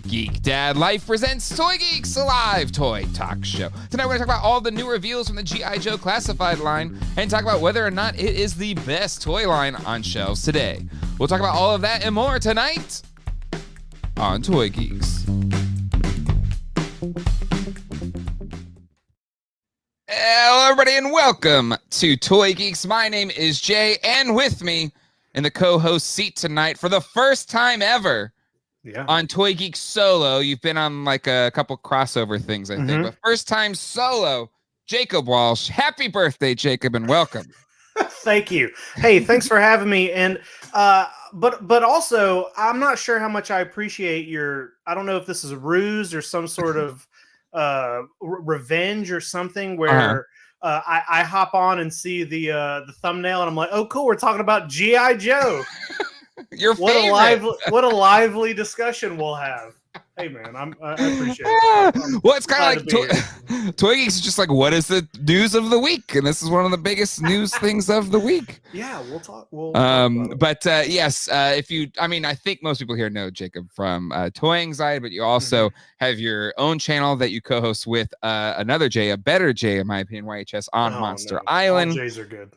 Geek Dad Life presents Toy Geeks, a live toy talk show. Tonight we're going to talk about all the new reveals from the G.I. Joe Classified line and talk about whether or not it is the best toy line on shelves today. We'll talk about all of that and more tonight on Toy Geeks. Hello everybody and welcome to Toy Geeks. My name is Jay, and with me in the co-host seat tonight for the first time ever on Toy Geeks Solo. You've been on like a couple crossover things, I think, but first time solo, Jacob Walsh. Happy birthday, Jacob, and welcome. Thank you. Hey, thanks for having me. And but also, I'm not sure how much I appreciate your. I don't know if this is a ruse or some sort of revenge or something where I hop on and see the thumbnail and I'm like, oh, cool, we're talking about G.I. Joe. Your what a lively discussion we'll have. Hey man, I appreciate it. Well, it's kind of like Toy Geeks is just like, what is the news of the week? And this is one of the biggest news things of the week. Yeah, we'll talk. But yes, if you, I mean, I think most people here know Jacob from Toy Anxiety, but you also have your own channel that you co-host with another Jay, a better Jay, in my opinion, YHS on Monster Island. All Jays are good.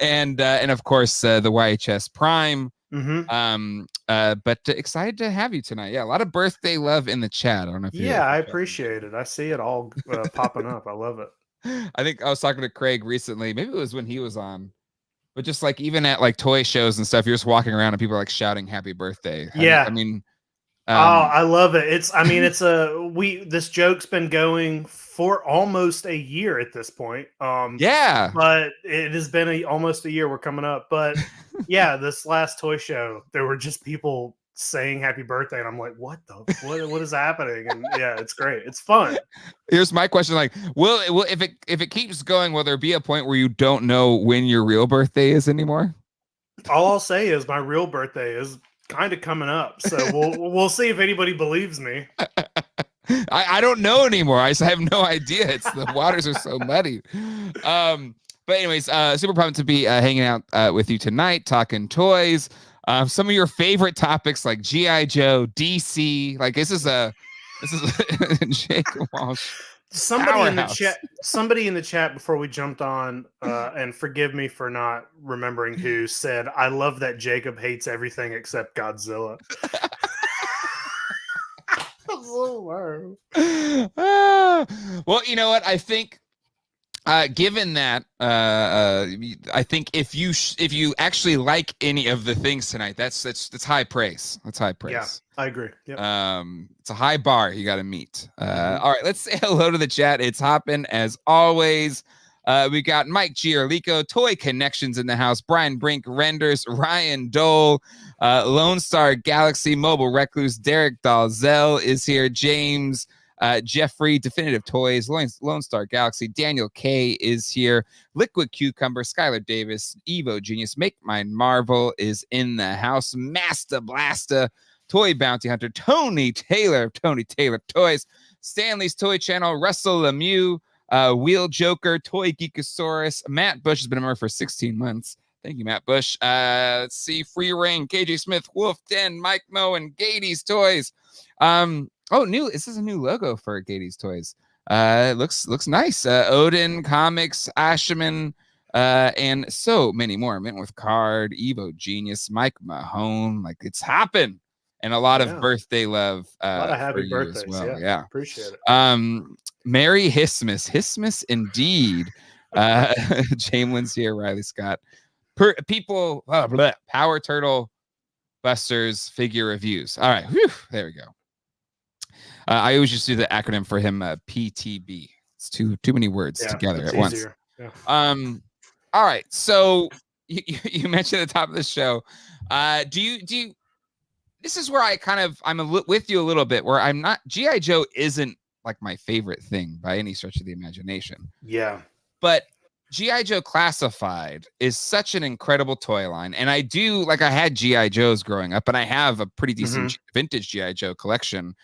And of course the YHS Prime. But excited to have you tonight. Yeah, a lot of birthday love in the chat. I don't know if I appreciate it. I see it all popping up. I love it. I think I was talking to Craig recently. Maybe it was when he was on, but just like even at like toy shows and stuff, you're just walking around and people are like shouting happy birthday. Yeah. I mean, I love it. This joke's been going for almost a year at this point. But it has been almost a year. We're coming up, but yeah, this last toy show, there were just people saying happy birthday, and I'm like, what is happening? And yeah, it's great. It's fun. Here's my question: like, will if it keeps going, will there be a point where you don't know when your real birthday is anymore? All I'll say is my real birthday is kind of coming up, so we'll see if anybody believes me. I don't know anymore. I have no idea. It's the waters are so muddy. But anyways, super pumped to be hanging out with you tonight, talking toys. Some of your favorite topics like G.I. Joe, DC. Like this is Jacob Walsh. Somebody in the chat before we jumped on, and forgive me for not remembering who, said, I love that Jacob hates everything except Godzilla. Well, you know what? I think given that, I think if you actually like any of the things tonight, that's high praise. That's high praise. Yeah, I agree. Yep. It's a high bar you got to meet. All right, let's say hello to the chat. It's hopping as always. We got Mike Giorlico, Toy Connections in the house, Brian Brink, Renders, Ryan Dole, Lone Star Galaxy, Mobile Recluse, Derek Dalzell is here, James, Jeffrey, Definitive Toys, Lone Star Galaxy, Daniel K is here, Liquid Cucumber, Skylar Davis, Evo Genius, Make Mine Marvel is in the house, Master Blasta, Toy Bounty Hunter, Tony Taylor Toys, Stanley's Toy Channel, Russell Lemieux, Wheel Joker, Toy Geekosaurus, Matt Bush has been a member for 16 months. Thank you, Matt Bush. Let's see, Free Reign, KJ Smith, Wolf Den, Mike Moe, and Gady's Toys. This is a new logo for Gady's Toys. Looks nice. Odin Comics, Ashman, and so many more. Mint with Card, Evo Genius, Mike Mahone. Like it's hopping. And a lot of birthday love. A lot of happy birthdays as well. Yeah. Appreciate it. Merry Hismas indeed. Jamelin's here, Riley Scott. Power Turtle Busters figure reviews. All right, there we go. I always just do the acronym for him, PTB. It's too many words together at once. Yeah. All right, so you mentioned at the top of the show. Do you? This is where I'm with you a little bit. Where I'm not. G.I. Joe isn't like my favorite thing by any stretch of the imagination. Yeah. But G.I. Joe Classified is such an incredible toy line. And I had G.I. Joes growing up, and I have a pretty decent vintage G.I. Joe collection.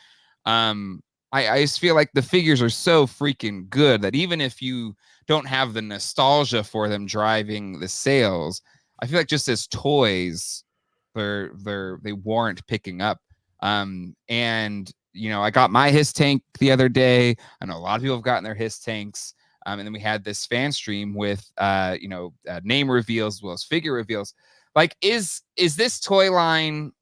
I just feel like the figures are so freaking good that even if you don't have the nostalgia for them driving the sales, I feel like just as toys, they warrant picking up. And I got my Hiss tank the other day. I know a lot of people have gotten their Hiss tanks. And then we had this fan stream with, name reveals as well as figure reveals. Like, is this toy line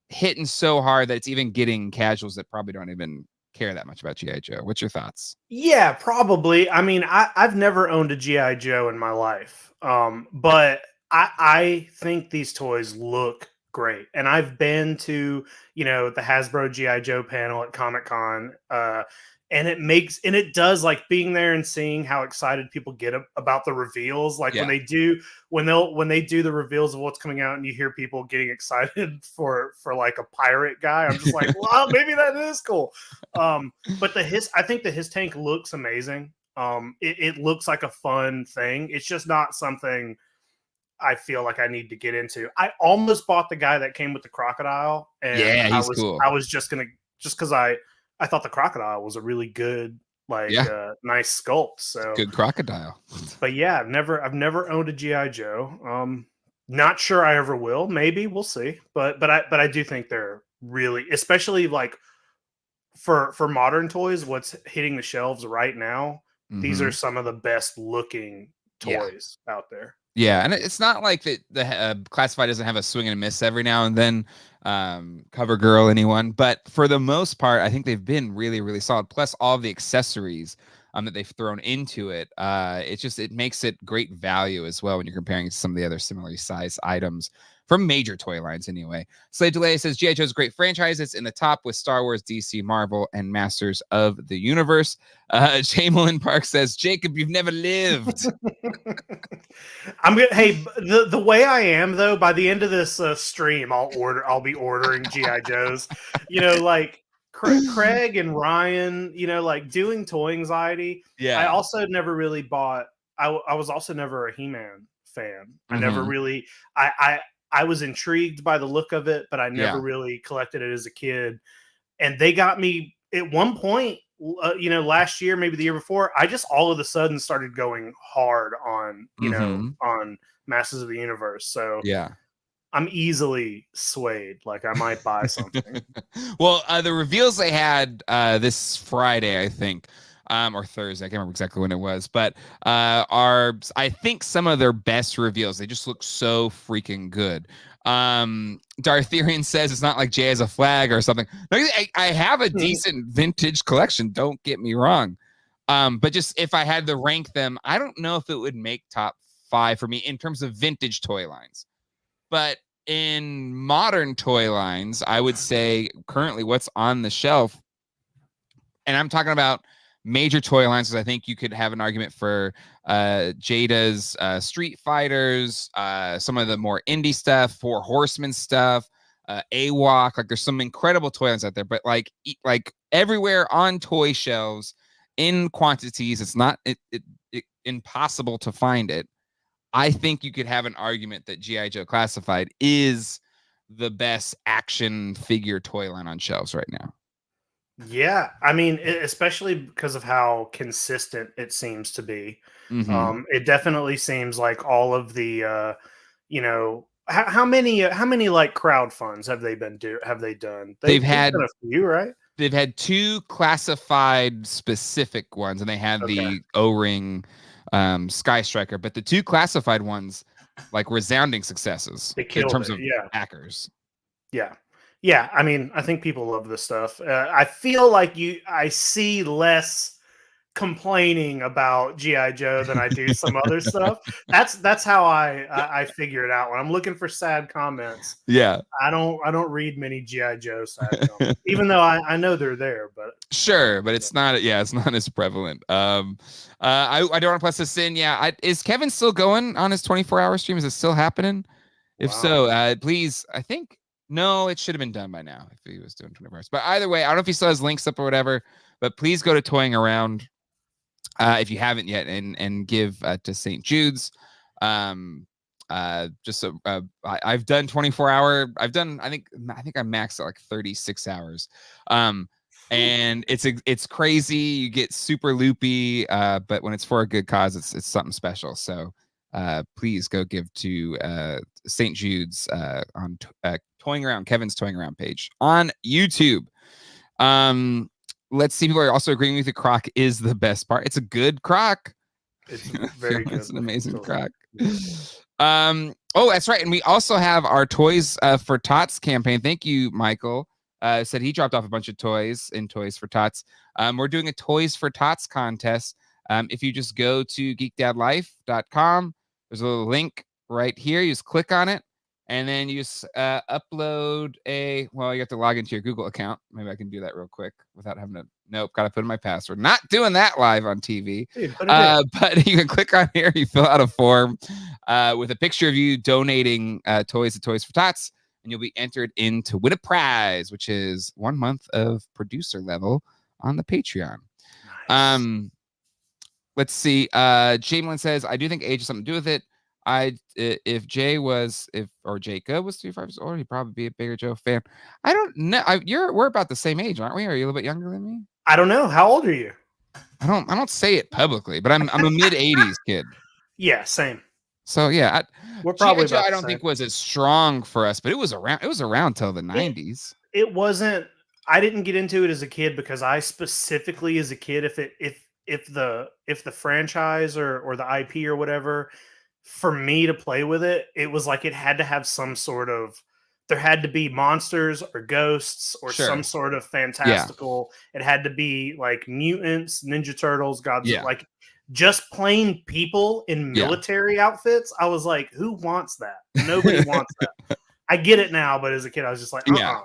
hitting so hard that it's even getting casuals that probably don't even care that much about G.I. Joe? What's your thoughts? Yeah, probably. I mean, I've never owned a G.I. Joe in my life, but I think these toys look great. And I've been to, the Hasbro G.I. Joe panel at Comic-Con, and it does, like, being there and seeing how excited people get about the reveals. Like, when they do the reveals of what's coming out and you hear people getting excited for like a pirate guy, I'm just like, wow, maybe that is cool. But I think the Hiss tank looks amazing. It looks like a fun thing. It's just not something I feel like I need to get into. I almost bought the guy that came with the crocodile, and he's cool. I was just because I thought the crocodile was a really good, nice sculpt. So good crocodile. But yeah, I've never owned a G.I. Joe. Not sure I ever will. Maybe we'll see. But I do think they're really, especially like for modern toys, what's hitting the shelves right now. These are some of the best looking toys out there. Yeah, and it's not like the Classified doesn't have a swing and a miss every now and then, Cover Girl, anyone. But for the most part, I think they've been really, really solid. Plus all of the accessories that they've thrown into it. It makes it great value as well when you're comparing it to some of the other similarly sized items from major toy lines anyway. Slade Delay says, G.I. Joe's a great franchise. It's in the top with Star Wars, DC, Marvel, and Masters of the Universe. Jamelin Park says, Jacob, you've never lived. Hey, the way I am though, by the end of this stream, I'll be ordering G.I. Joes. Like Craig and Ryan, like doing Toy Anxiety. Yeah. I also never really bought. I was also never a He-Man fan. I never really. I was intrigued by the look of it, but I never really collected it as a kid. And they got me at one point, last year, maybe the year before. I just all of a sudden started going hard on, on Masters of the Universe. So yeah, I'm easily swayed. Like I might buy something. Well, the reveals they had this Friday, I think. Or Thursday, I can't remember exactly when it was, but are, I think, some of their best reveals. They just look so freaking good. Dartherian says it's not like Jay has a flag or something. I have a decent vintage collection, don't get me wrong. But just if I had to rank them, I don't know if it would make top 5 for me in terms of vintage toy lines. But in modern toy lines, I would say currently what's on the shelf, and I'm talking about major toy lines, because I think you could have an argument for Jada's Street Fighters, some of the more indie stuff, Four Horsemen stuff, AWOC. Like there's some incredible toy lines out there, but like everywhere on toy shelves in quantities, it's not impossible to find it. I think you could have an argument that G.I. Joe Classified is the best action figure toy line on shelves right now. Yeah, I mean, especially because of how consistent it seems to be. It definitely seems like all of the, how many like crowd funds have they done? They've had a few, right? They've had 2 Classified specific ones, and they had the O-Ring Sky Striker, but the 2 Classified ones, like resounding successes in terms of backers. Yeah, I mean, I think people love this stuff. I feel like I see less complaining about G.I. Joe than I do some other stuff. That's how I figure it out when I'm looking for sad comments. Yeah, I don't read many G.I. Joe sad comments, even though I know they're there. But sure, but it's not. Yeah, it's not as prevalent. I don't want to plus this in. Yeah, is Kevin still going on his 24-hour stream? Is it still happening? If so, please. I think. No, it should have been done by now if he was doing 24 hours. But either way, I don't know if he still has links up or whatever, but please go to Toying Around if you haven't yet and give to St. Jude's. I've done 24-hour. I think I maxed out like 36 hours. And it's crazy. You get super loopy, but when it's for a good cause, it's something special. So please go give to St. Jude's on Toying Around, Kevin's Toying Around page on YouTube. Let's see. People are also agreeing with you. Croc is the best part. It's a good croc. It's very good. It's an amazing croc. Oh, that's right. And we also have our Toys for Tots campaign. Thank you, Michael. Said he dropped off a bunch of toys in Toys for Tots. We're doing a Toys for Tots contest. If you just go to geekdadlife.com, there's a little link right here. You just click on it, and then you just upload well, you have to log into your Google account. Maybe I can do that real quick without having to. Nope, got to put in my password. Not doing that live on TV. Dude, but you can click on here. You fill out a form with a picture of you donating toys to Toys for Tots, and you'll be entered in to win a prize, which is 1 month of producer level on the Patreon. Nice. Let's see. Chamberlain says, I do think age has something to do with it. If Jacob was 25 years old, he'd probably be a bigger Joe fan. I don't know. We're about the same age, aren't we? Are you a little bit younger than me? I don't know. How old are you? I don't say it publicly, but I'm a mid 80s kid. Yeah, same. So yeah, we're probably. Joe, I don't think was as strong for us, but it was around till the 90s. It wasn't. I didn't get into it as a kid because I specifically, as a kid, if the franchise or the IP or whatever, for me to play with it, it was like it had to have some sort of. There had to be monsters or ghosts or some sort of fantastical. Yeah. It had to be like mutants, Ninja Turtles, Godzilla, like just plain people in military outfits. I was like, who wants that? Nobody wants that. I get it now, but as a kid, I was just like, yeah.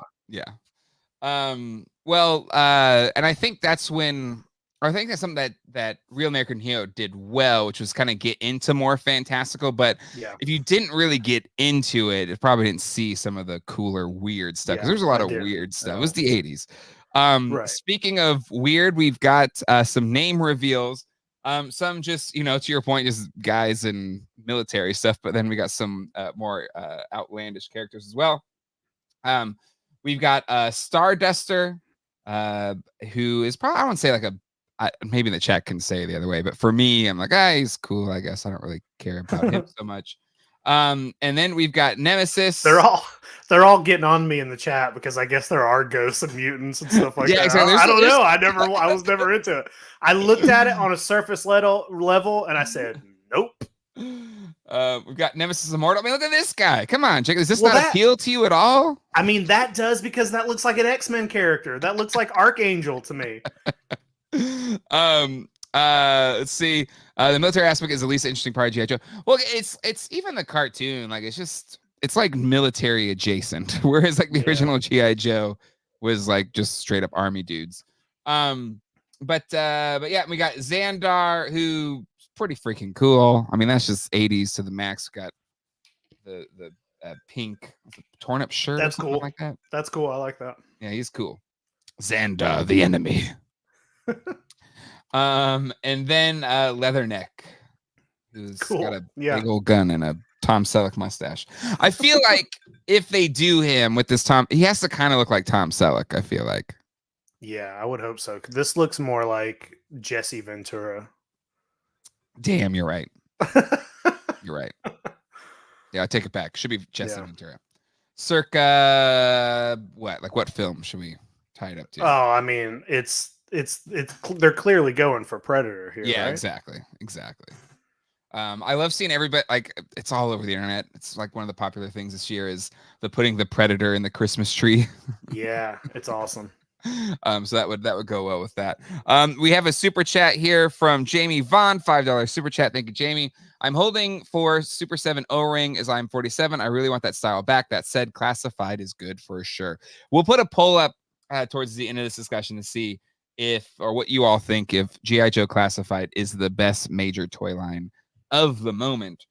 Well, and I think that's when. I think that's something that Real American Hero did well, which was kind of get into more fantastical. But if you didn't really get into it, it probably didn't see some of the cooler, weird stuff. Because there's a lot of weird stuff. It was the 80s. Speaking of weird, we've got some name reveals. Some just, to your point, just guys in military stuff. But then we got some more outlandish characters as well. We've got Starduster, who is probably, I won't say like maybe the chat can say the other way, but for me, I'm like, he's cool, I guess. I don't really care about him so much. And then we've got Nemesis. They're all getting on me in the chat because I guess there are ghosts and mutants and stuff like that. Exactly. I don't know. I was never into it. I looked at it on a surface level and I said, nope. We've got Nemesis Immortal. I mean, look at this guy. Come on, Jake. Does this not appeal to you at all? I mean, that does, because that looks like an X-Men character. That looks like Archangel to me. Let's see. The military aspect is the least interesting part of G.I. Joe. Well, it's even the cartoon, like it's like military adjacent, whereas like the original G.I. Joe was like just straight up army dudes. But yeah, we got Xandar, who's pretty freaking cool. I mean, that's just 80s to the max. Got the pink torn up shirt. That's cool. Like that. That's cool. I like that. Yeah, he's cool. Xandar, the enemy. And then Leatherneck, who's got a big old gun and a Tom Selleck mustache. I feel like if they do him with this he has to kind of look like Tom Selleck, I feel like. Yeah, I would hope so. This looks more like Jesse Ventura. Damn, you're right. You're right. Yeah, I take it back. Should be Jesse Ventura. Circa what film should we tie it up to? Oh, I mean, it's they're clearly going for Predator here. Yeah, right? exactly. I love seeing everybody, like, it's all over the internet. It's like one of the popular things this year is putting the Predator in the Christmas tree. Yeah, it's awesome. So that would go well with that. We have a super chat here from Jamie Vaughn, $5 super chat. Thank you, Jamie. I'm holding for Super 7 O-ring as I'm 47. I really want that style back. That said, Classified is good for sure. We'll put a poll up towards the end of this discussion to see what you all think if G.I. Joe Classified is the best major toy line of the moment.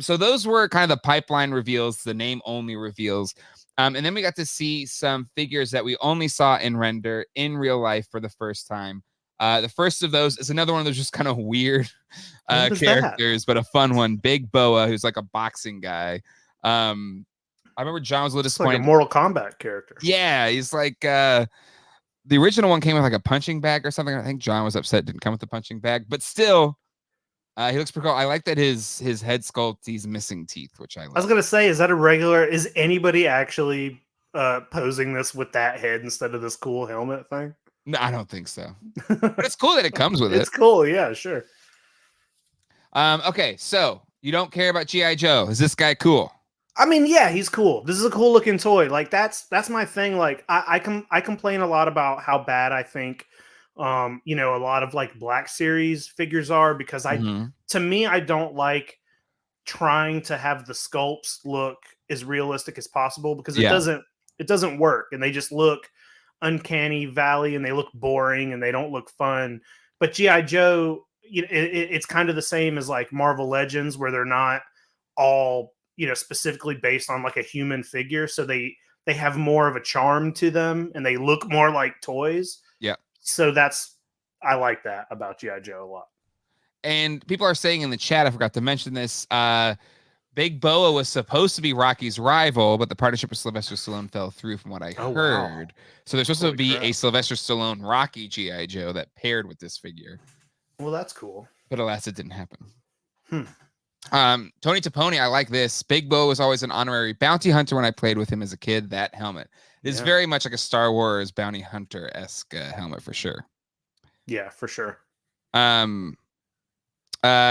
So those were kind of the pipeline reveals, the name only reveals. And then we got to see some figures that we only saw in render in real life for the first time. The first of those is another one of those just kind of weird characters, but a fun one. Big Boa, who's like a boxing guy. I remember John was a little disappointed. Like a Mortal Kombat character. Yeah, he's like the original one came with like a punching bag or something. I think John was upset it didn't come with the punching bag, but still, he looks pretty cool. I like that his head sculpt, he's missing teeth, which I like. I was gonna say, is that a regular? Is anybody actually posing this with that head instead of this cool helmet thing? No, I don't think so. But it's cool that it comes with it. It's cool, yeah, sure. Okay, so you don't care about G.I. Joe. Is this guy cool? I mean, yeah, he's cool. This is a cool looking toy. Like that's my thing. Like I complain a lot about how bad I think a lot of like Black Series figures are, because to me, I don't like trying to have the sculpts look as realistic as possible, because it doesn't work, and they just look uncanny valley, and they look boring, and they don't look fun. But G.I. Joe, it's kind of the same as like Marvel Legends, where they're not all specifically based on like a human figure, so they have more of a charm to them, and they look more like toys. Yeah. So I like that about G.I. Joe a lot. And people are saying in the chat, I forgot to mention this, Big Boa was supposed to be Rocky's rival, but the partnership with Sylvester Stallone fell through from what I heard. Wow. So there's supposed to be a Sylvester Stallone Rocky G.I. Joe that paired with this figure. Well, that's cool. But alas, it didn't happen. Tony Taponi, I like this. Big Bo was always an honorary bounty hunter when I played with him as a kid. That helmet is very much like a Star Wars bounty hunter-esque helmet for sure. Yeah, for sure.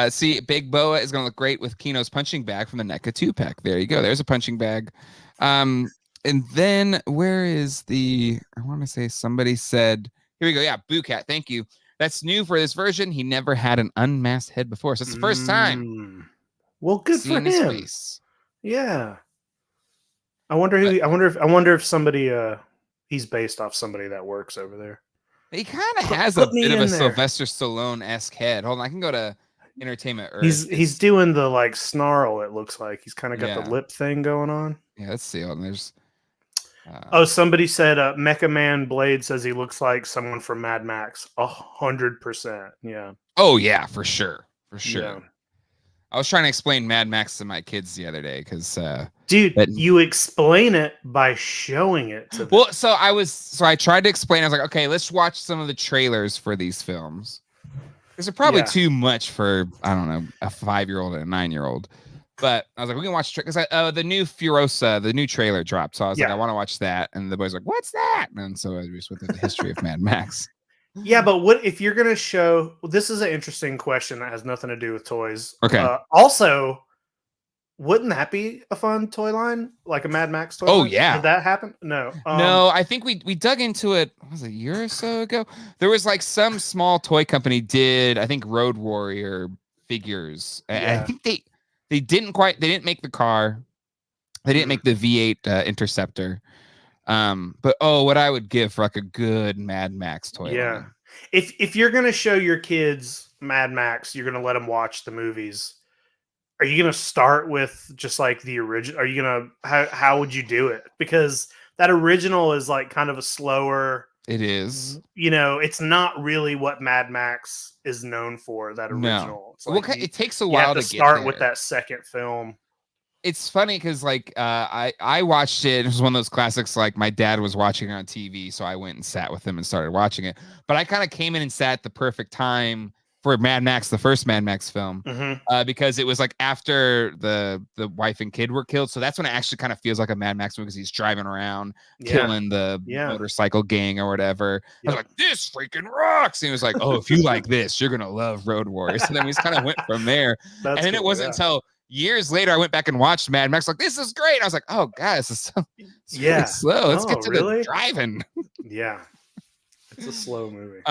See, Big Boa is going to look great with Kino's punching bag from the NECA 2-pack. There you go. There's a punching bag. And then where is I want to say somebody said, here we go. Yeah, Boo Cat. Thank you. That's new for this version. He never had an unmasked head before, so it's the first time. Well, good for him. Face. Yeah. I wonder if somebody he's based off somebody that works over there. He kind of has a bit of a Sylvester Stallone-esque head. Hold on, I can go to Entertainment Earth. He's doing the like snarl. It looks like he's kind of got the lip thing going on. Yeah, let's see. There's. Somebody said Mecha Man Blade says he looks like someone from Mad Max. 100%. Yeah. Oh yeah, for sure. Yeah. I was trying to explain Mad Max to my kids the other day because, dude, you explain it by showing it to them. Well, so I tried to explain. I was like, okay, let's watch some of the trailers for these films. Because they're probably too much for, I don't know, a 5-year-old and a 9-year-old. But I was like, we can watch because the new Furiosa, the new trailer dropped. So I was like, I want to watch that. And the boys were like, what's that? And so I just went through the history of Mad Max. Yeah, but what if you're going to show? Well, this is an interesting question that has nothing to do with toys. Okay. Also, wouldn't that be a fun toy line, like a Mad Max toy? Oh yeah, did that happen? No, no. I think we dug into it. Was it a year or so ago? There was like some small toy company did, I think, Road Warrior figures. Yeah. I think they didn't make the car. They didn't make the V8 Interceptor. But what I would give for like a good Mad Max toy. Yeah. Line. If you're gonna show your kids Mad Max, you're gonna let them watch the movies. Are you gonna start with just like the original? Are you gonna how would you do it? Because that original is like kind of a slower. It is. It's not really what Mad Max is known for. That original. No. Like it takes a while to start get with that second film. It's funny because like I watched it. It was one of those classics. Like my dad was watching it on TV, so I went and sat with him and started watching it. But I kind of came in and sat at the perfect time for Mad Max, the first Mad Max film, because it was like after the wife and kid were killed. So that's when it actually kind of feels like a Mad Max movie because he's driving around killing the motorcycle gang or whatever. I was like, this freaking rocks. And he was like, oh, if you like this, you're gonna love Road Warriors. And then we just kind of went from there. And then it wasn't until years later, I went back and watched Mad Max. Like, this is great. I was like, oh, God, this is really slow. Let's get to the driving. Yeah, it's a slow movie.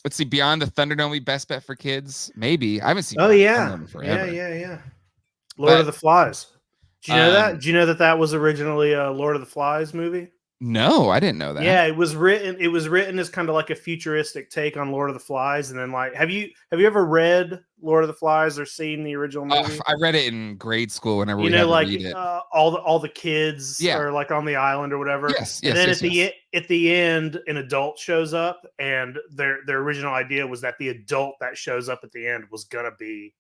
Let's see. Beyond the Thunderdome, best bet for kids. Maybe I haven't seen. Forever. Yeah. Lord of the Flies. Do you know that? Do you know that was originally a Lord of the Flies movie? No, I didn't know that. Yeah, it was written as kind of like a futuristic take on Lord of the Flies, and then like, have you ever read Lord of the Flies or seen the original movie? I read it in grade school whenever we had to read it. All the kids are like on the island or whatever. Yes. And then at the end, an adult shows up, and their original idea was that the adult that shows up at the end was gonna be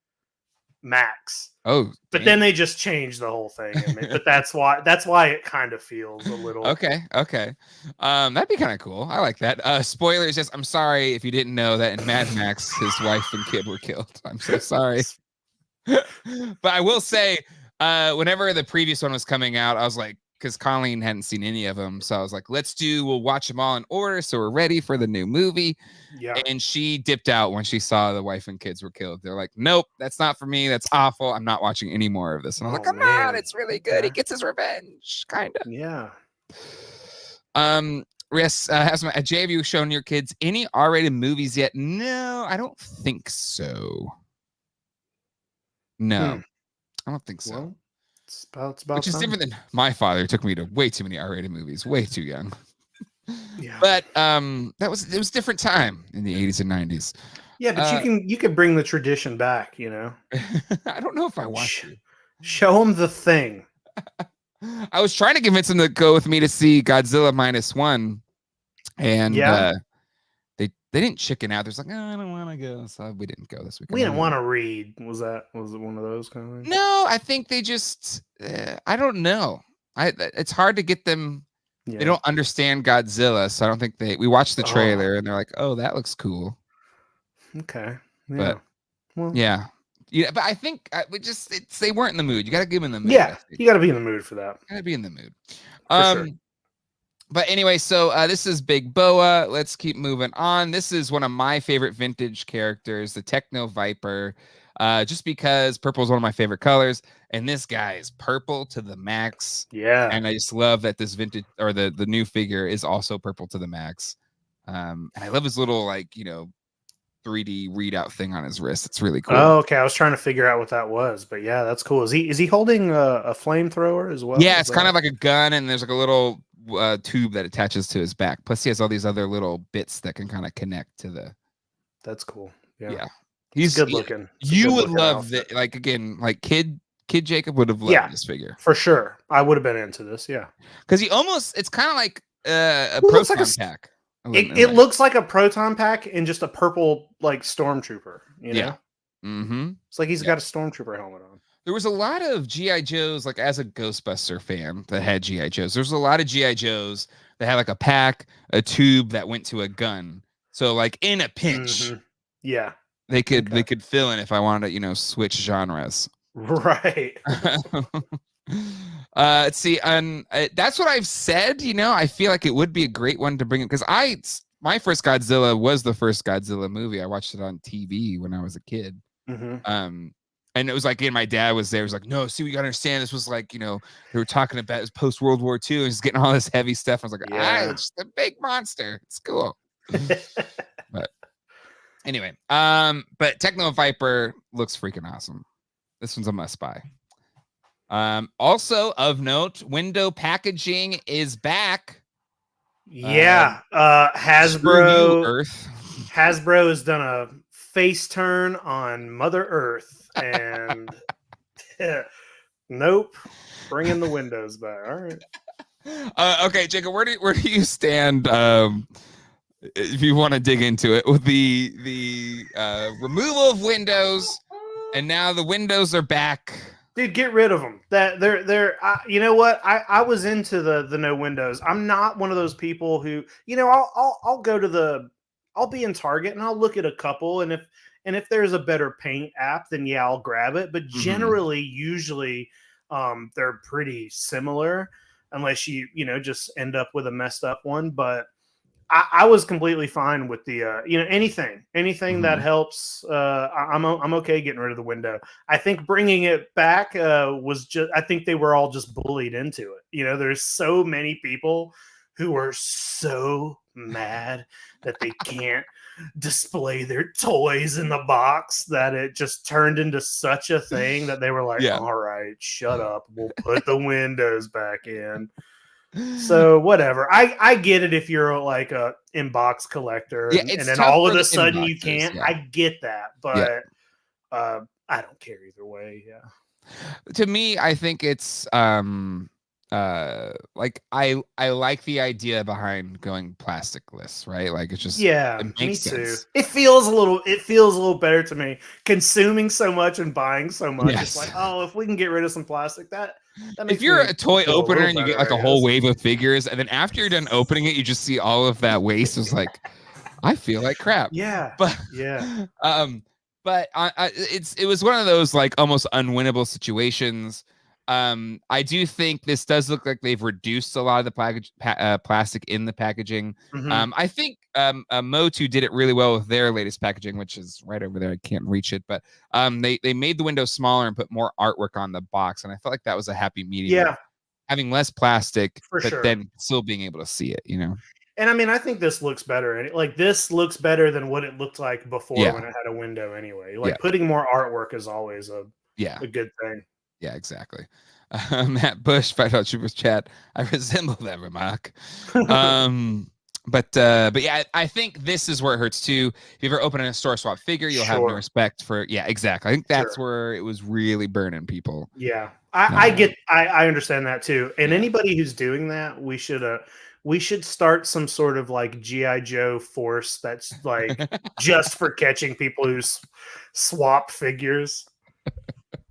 Max. Oh, but then they just changed the whole thing. But that's why it kind of feels a little okay. That'd be kind of cool. I like that. Spoilers, just I'm sorry if you didn't know that in Mad Max his wife and kid were killed. I'm so sorry. But I will say, whenever the previous one was coming out, I was like, because Colleen hadn't seen any of them. So I was like, we'll watch them all in order. So we're ready for the new movie. Yeah. And she dipped out when she saw the wife and kids were killed. They're like, nope, that's not for me. That's awful. I'm not watching any more of this. And I was like, come on, it's really good. Okay. He gets his revenge, kind of. Yeah. Yes, Jay, have you shown your kids any R-rated movies yet? No, I don't think so. No, I don't think so. Well, it's about which is time. different than my father. Took me to way too many R-rated movies, way too young. Yeah. But it was a different time in the 80s and 90s. Yeah, but you could bring the tradition back, you know. I don't know if I want to. Show them The Thing. I was trying to convince them to go with me to see Godzilla -1, and they didn't chicken out. They're like, I don't want to go, so we didn't go this week. We didn't want to read. Was it one of those kind of things? No, I think they just I don't know. It's hard to get them. Yeah. They don't understand Godzilla, so I don't think we watched the trailer and they're like, oh, that looks cool. Okay. Yeah. But yeah, but I think they weren't in the mood. You got to give them the mood. Yeah, you got to be in the mood for that. Got to be in the mood. Sure. But anyway, so this is Big Boa. Let's keep moving on. This is one of my favorite vintage characters, the Techno Viper, just because purple is one of my favorite colors. And this guy is purple to the max. Yeah. And I just love that this vintage or the new figure is also purple to the max. And I love his little 3D readout thing on his wrist. It's really cool. Oh, okay. I was trying to figure out what that was, but yeah, that's cool. Is he holding a flamethrower as well? Yeah, it's kind of like a gun, and there's like a little tube that attaches to his back. Plus, he has all these other little bits that can kind of connect to the. That's cool. Yeah. He's good looking. You would love that. Kid Jacob would have loved this figure for sure. I would have been into this. Yeah, because it's kind of like a proton pack. It looks like a proton pack in just a purple stormtrooper. You know? Yeah. Mm-hmm. It's like he's got a stormtrooper helmet on. There was a lot of G.I. Joes, as a Ghostbuster fan that had G.I. Joes. There's a lot of G.I. Joes that had a pack, a tube that went to a gun. So in a pinch, yeah, they could fill in if I wanted to, switch genres. Right. Let's see. That's what I've said. I feel like it would be a great one to bring in because my first Godzilla was the first Godzilla movie. I watched it on TV when I was a kid. Mm-hmm. And it was my dad was there. He was like, no, see, we got to understand. This was they were talking about it was post World War II and he's getting all this heavy stuff. I was like, it's just a big monster. It's cool. But anyway, but Techno Viper looks freaking awesome. This one's a must buy. Also of note, window packaging is back. Yeah. Hasbro has done a face turn on Mother Earth and nope, bringing the windows back. All right. Okay, Jacob, where do you stand? If you want to dig into it with the removal of windows, and now the windows are back. Dude, get rid of them. That they're you know what? I was into the no windows. I'm not one of those people who, I'll go to I'll be in Target and I'll look at a couple, and if there's a better paint app, then yeah, I'll grab it. But generally, usually, they're pretty similar, unless you just end up with a messed up one. But I was completely fine with the anything that helps. I'm okay getting rid of the window. I think bringing it back was just. I think they were all just bullied into it. There's so many people who are so mad that they can't display their toys in the box that it just turned into such a thing that they were like, all right, shut up. We'll put the windows back in. So whatever. I get it if you're a inbox collector and then all of a sudden you can't. Yeah. I get that, but I don't care either way. Yeah. To me, I think it's I like the idea behind going plasticless, right? It's just it makes sense. It feels a little better to me. Consuming so much and buying so much. Yes. It's if we can get rid of some plastic, that makes if you're a toy opener and you get a whole wave of figures, and then after you're done opening it, you just see all of that waste. It's I feel like crap. Yeah. But but it was one of those almost unwinnable situations. I do think this does look like they've reduced a lot of the plastic in the packaging. I think Motu did it really well with their latest packaging, which is right over there. I can't reach it, but they made the window smaller and put more artwork on the box, and I felt like that was a happy medium. Yeah, having less plastic, but then still being able to see it, And I mean, I think this looks better. And like this looks better than what it looked like before when it had a window anyway. Like putting more artwork is always a good thing. Yeah, exactly. Matt Bush, $5 super chat. I resemble that remark. But yeah, I think this is where it hurts too. If you ever open a store swap figure, you'll have no respect for. Yeah, exactly. I think that's where it was really burning people. Yeah, I understand that too. And anybody who's doing that, we should start some sort of like G.I. Joe force that's like just for catching people who swap figures.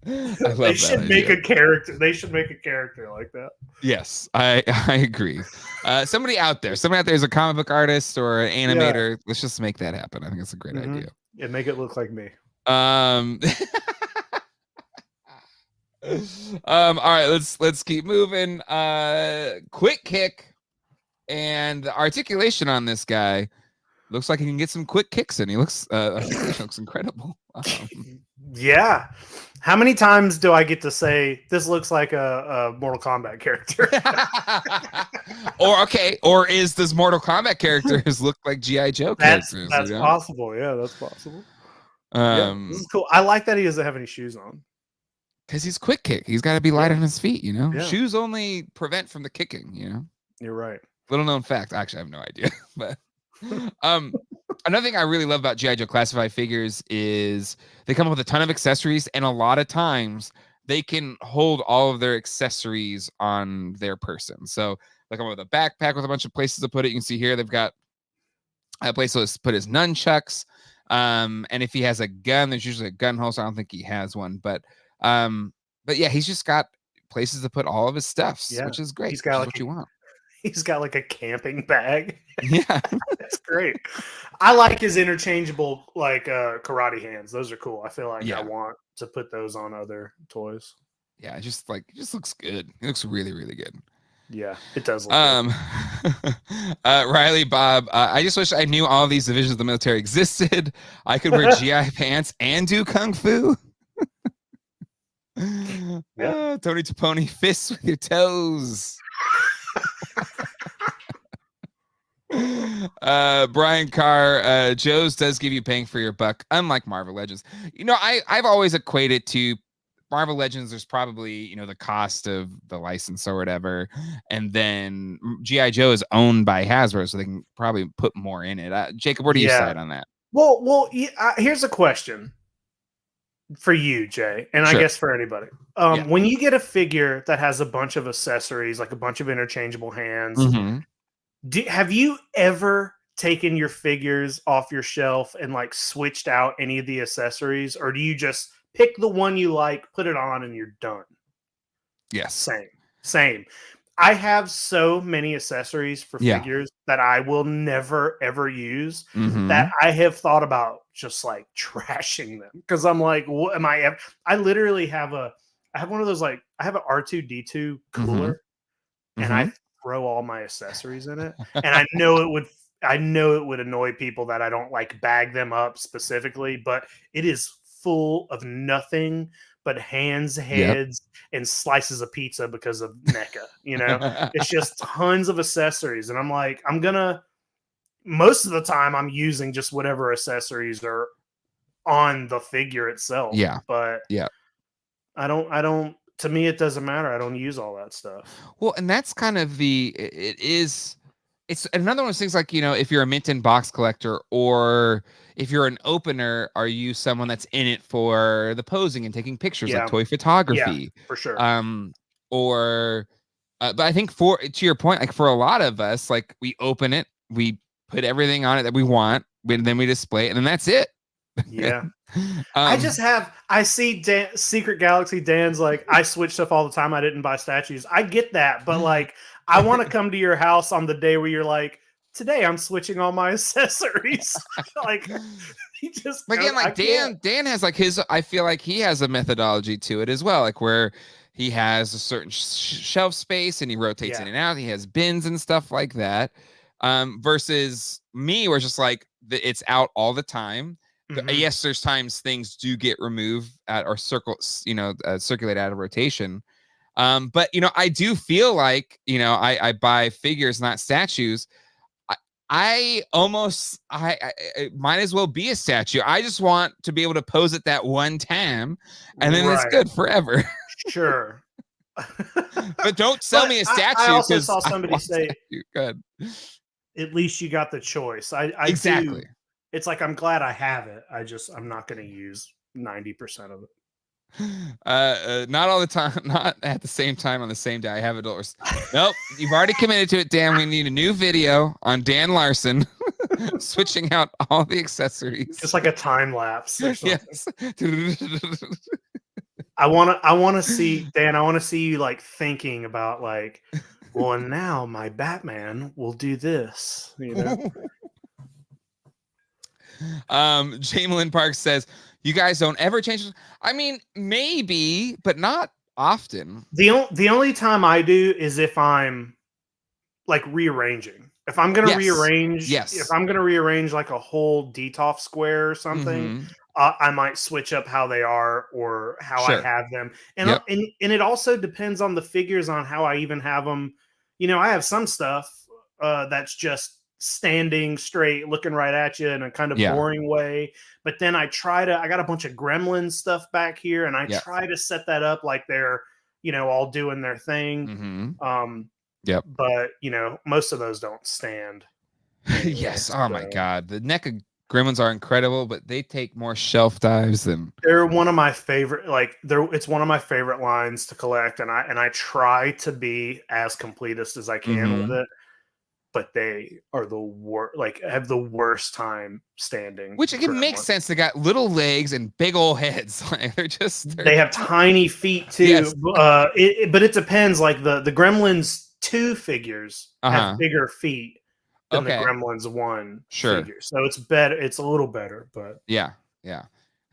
They should make a character. They should make a character like that. Yes, I agree. Somebody out there is a comic book artist or an animator. Let's just make that happen. I think it's a great idea. Yeah, make it look like me. All right, let's keep moving. Quick kick, and the articulation on this guy looks like he can get some quick kicks in. He looks incredible. Yeah. How many times do I get to say this looks like a Mortal Kombat character? or is this Mortal Kombat characters look like G.I. Joe characters? That's possible. Yeah, that's possible. This is cool. I like that he doesn't have any shoes on. Because he's quick kick. He's got to be light on his feet, Yeah. Shoes only prevent from the kicking, You're right. Little known fact. Actually, I have no idea. But another thing I really love about G.I. Joe Classified figures is they come up with a ton of accessories, and a lot of times they can hold all of their accessories on their person. So they come up with a backpack with a bunch of places to put it. You can see here they've got a place to put his nunchucks. And if he has a gun, there's usually a gun holster. I don't think he has one, but yeah, he's just got places to put all of his stuffs, which is great. He's got what you want. He's got like a camping bag. Yeah. That's great. I like his interchangeable like karate hands. Those are cool. I feel like I want to put those on other toys. Yeah, it just looks good. It looks really, really good. Yeah, it does look good. Riley Bob, I just wish I knew all of these divisions of the military existed. I could wear GI pants and do kung fu. Tony Taponi, fists with your toes. Brian Carr, Joe's does give you bang for your buck, unlike Marvel Legends. I've always equated to Marvel Legends. There's probably the cost of the license or whatever, and then G.I. Joe is owned by Hasbro, so they can probably put more in it. Jacob, where do you side on that? Well, here's a question for you, Jay, and I guess for anybody. When you get a figure that has a bunch of accessories, like a bunch of interchangeable hands, have you ever taken your figures off your shelf and like switched out any of the accessories, or do you just pick the one you like, put it on, and you're done? Yes. Same. I have so many accessories for figures that I will never, ever use that I have thought about just like trashing them. Because I'm like, what am I? I literally have I have one of those, like, I have an R2-D2 cooler and I throw all my accessories in it. And I know it would annoy people that I don't like bag them up specifically, but it is full of nothing but hands, heads, and slices of pizza because of NECA. It's just tons of accessories. And I'm like, most of the time I'm using just whatever accessories are on the figure itself. Yeah. But I don't, to me, it doesn't matter. I don't use all that stuff. Well, and that's kind of it's another one of those things, like, if you're a mint in box collector, or if you're an opener, are you someone that's in it for the posing and taking pictures, like toy photography? Yeah, for sure. But I think to your point, like for a lot of us, like we open it, we put everything on it that we want, and then we display it, and then that's it. Yeah. I see Secret Galaxy Dan's like, I switch stuff all the time. I didn't buy statues. I get that, but like, I want to come to your house on the day where you're like, today I'm switching all my accessories. Like, he just again, like Dan has like I feel like he has a methodology to it as well, like where he has a certain shelf space and he rotates in and out. He has bins and stuff like that. Versus me, where it's just like it's out all the time. Yes, there's times things do get removed or circulate out of rotation. But I do feel like I buy figures, not statues. I might as well be a statue. I just want to be able to pose it that one time, and then it's good forever. Sure. But don't sell me a statue. I also saw somebody say, "Good. At least you got the choice." I exactly. It's like I'm glad I have it. I'm not going to use 90% of it. Not all the time, not at the same time on the same day. I have it. Nope, you've already committed to it, Dan. We need a new video on Dan Larson switching out all the accessories. Just like a time lapse or something. Yes. I want to see, Dan, I want to see you like thinking about like, well, and now my Batman will do this, Jamelin Park says, you guys don't ever change. I mean, maybe, but not often. The only time I do is if I'm like rearranging. If I'm going to rearrange, if I'm going to rearrange like a whole Detolf square or something, I might switch up how they are or how I have them. And, and it also depends on the figures on how I even have them. I have some stuff that's just standing straight, looking right at you in a kind of boring way. But then I got a bunch of Gremlin stuff back here, and I try to set that up like they're, all doing their thing. But most of those don't stand. Yes. Oh my God. The NECA Gremlins are incredible, but they take more shelf dives than. They're one of my favorite. It's one of my favorite lines to collect, and I try to be as completist as I can with it. But they are the worst. Have the worst time standing. Which it makes sense. They got little legs and big old heads. They have tiny feet too. Yes. But it depends. Like the Gremlins 2 figures have bigger feet than the Gremlins 1 figure. So it's better. It's a little better, but yeah.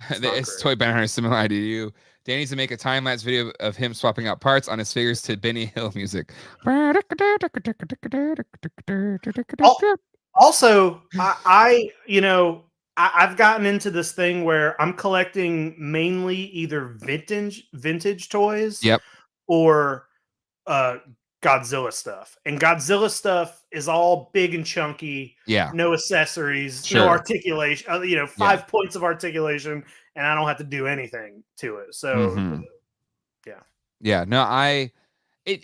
It's Toy Banner has a similar idea to you. Dan needs to make a time-lapse video of him swapping out parts on his figures to Benny Hill music. Also, I've gotten into this thing where I'm collecting mainly either vintage toys or Godzilla stuff. And Godzilla stuff is all big and chunky. Yeah. No accessories, no articulation, 5 points of articulation, and I don't have to do anything to it. So no, it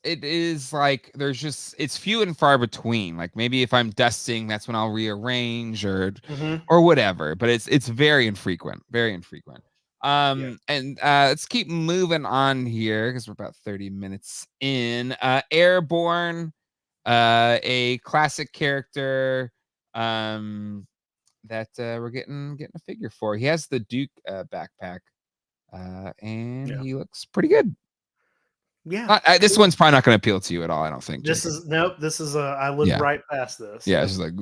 is like it's few and far between. Like maybe if I'm dusting, that's when I'll rearrange or whatever. But it's very infrequent. And let's keep moving on here because we're about 30 minutes in. Airborne, a classic character that we're getting a figure for. He has the Duke backpack, and he looks pretty good. Yeah, this one's probably not going to appeal to you at all. I don't think. This is I lived right past this. Yeah, it's just like,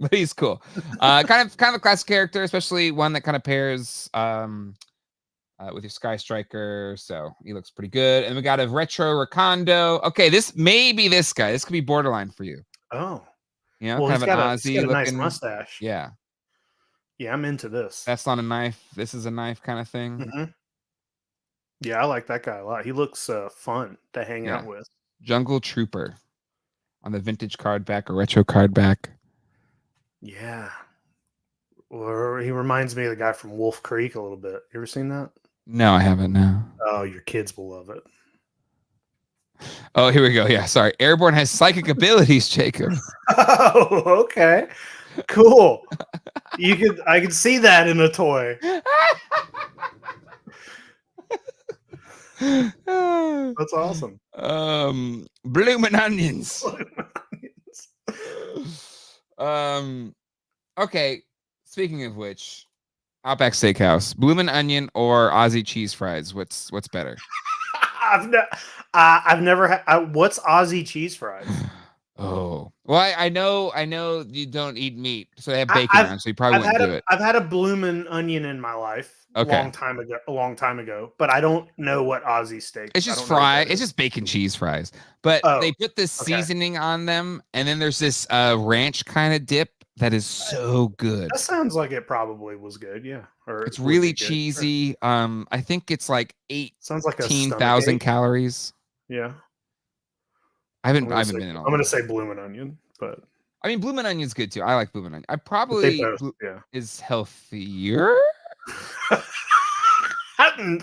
but he's cool. Kind of a classic character, especially one that kind of pairs with your Sky Striker. So he looks pretty good. And we got a retro Rakondo. Okay, this guy. This could be borderline for you. Oh, kind of an Aussie he's got a looking nice mustache. Yeah, I'm into this. That's not a knife. This is a knife kind of thing. Yeah, I like that guy a lot. He looks fun to hang out with. Jungle Trooper on the vintage card back or retro card back. Yeah. Or he reminds me of the guy from Wolf Creek a little bit. You ever seen that? No, I haven't. No. Oh, your kids will love it. Oh, here we go. Yeah, sorry. Airborne has psychic abilities, Jacob. Oh, okay. Cool. I could see that in a toy. That's awesome. Bloomin' onions. Okay. Speaking of which, Outback Steakhouse, bloomin' onion or Aussie cheese fries? What's better? I've never had. What's Aussie cheese fries? Oh, well, I know you don't eat meat, so they have bacon on, so you probably wouldn't do it. I've had a bloomin' onion in my life. long time ago, but I don't know what Aussie steak. It's just fries. It's just bacon cheese fries, but they put this seasoning on them, and then there's this ranch kind of dip that is so good. That sounds like it probably was good. Yeah, or it's really cheesy. I think it's like 18,000 calories. Yeah, I haven't been in. I'm gonna say bloomin' onion, but I mean bloomin' onion's good too. I like bloomin' onion. I probably is healthier.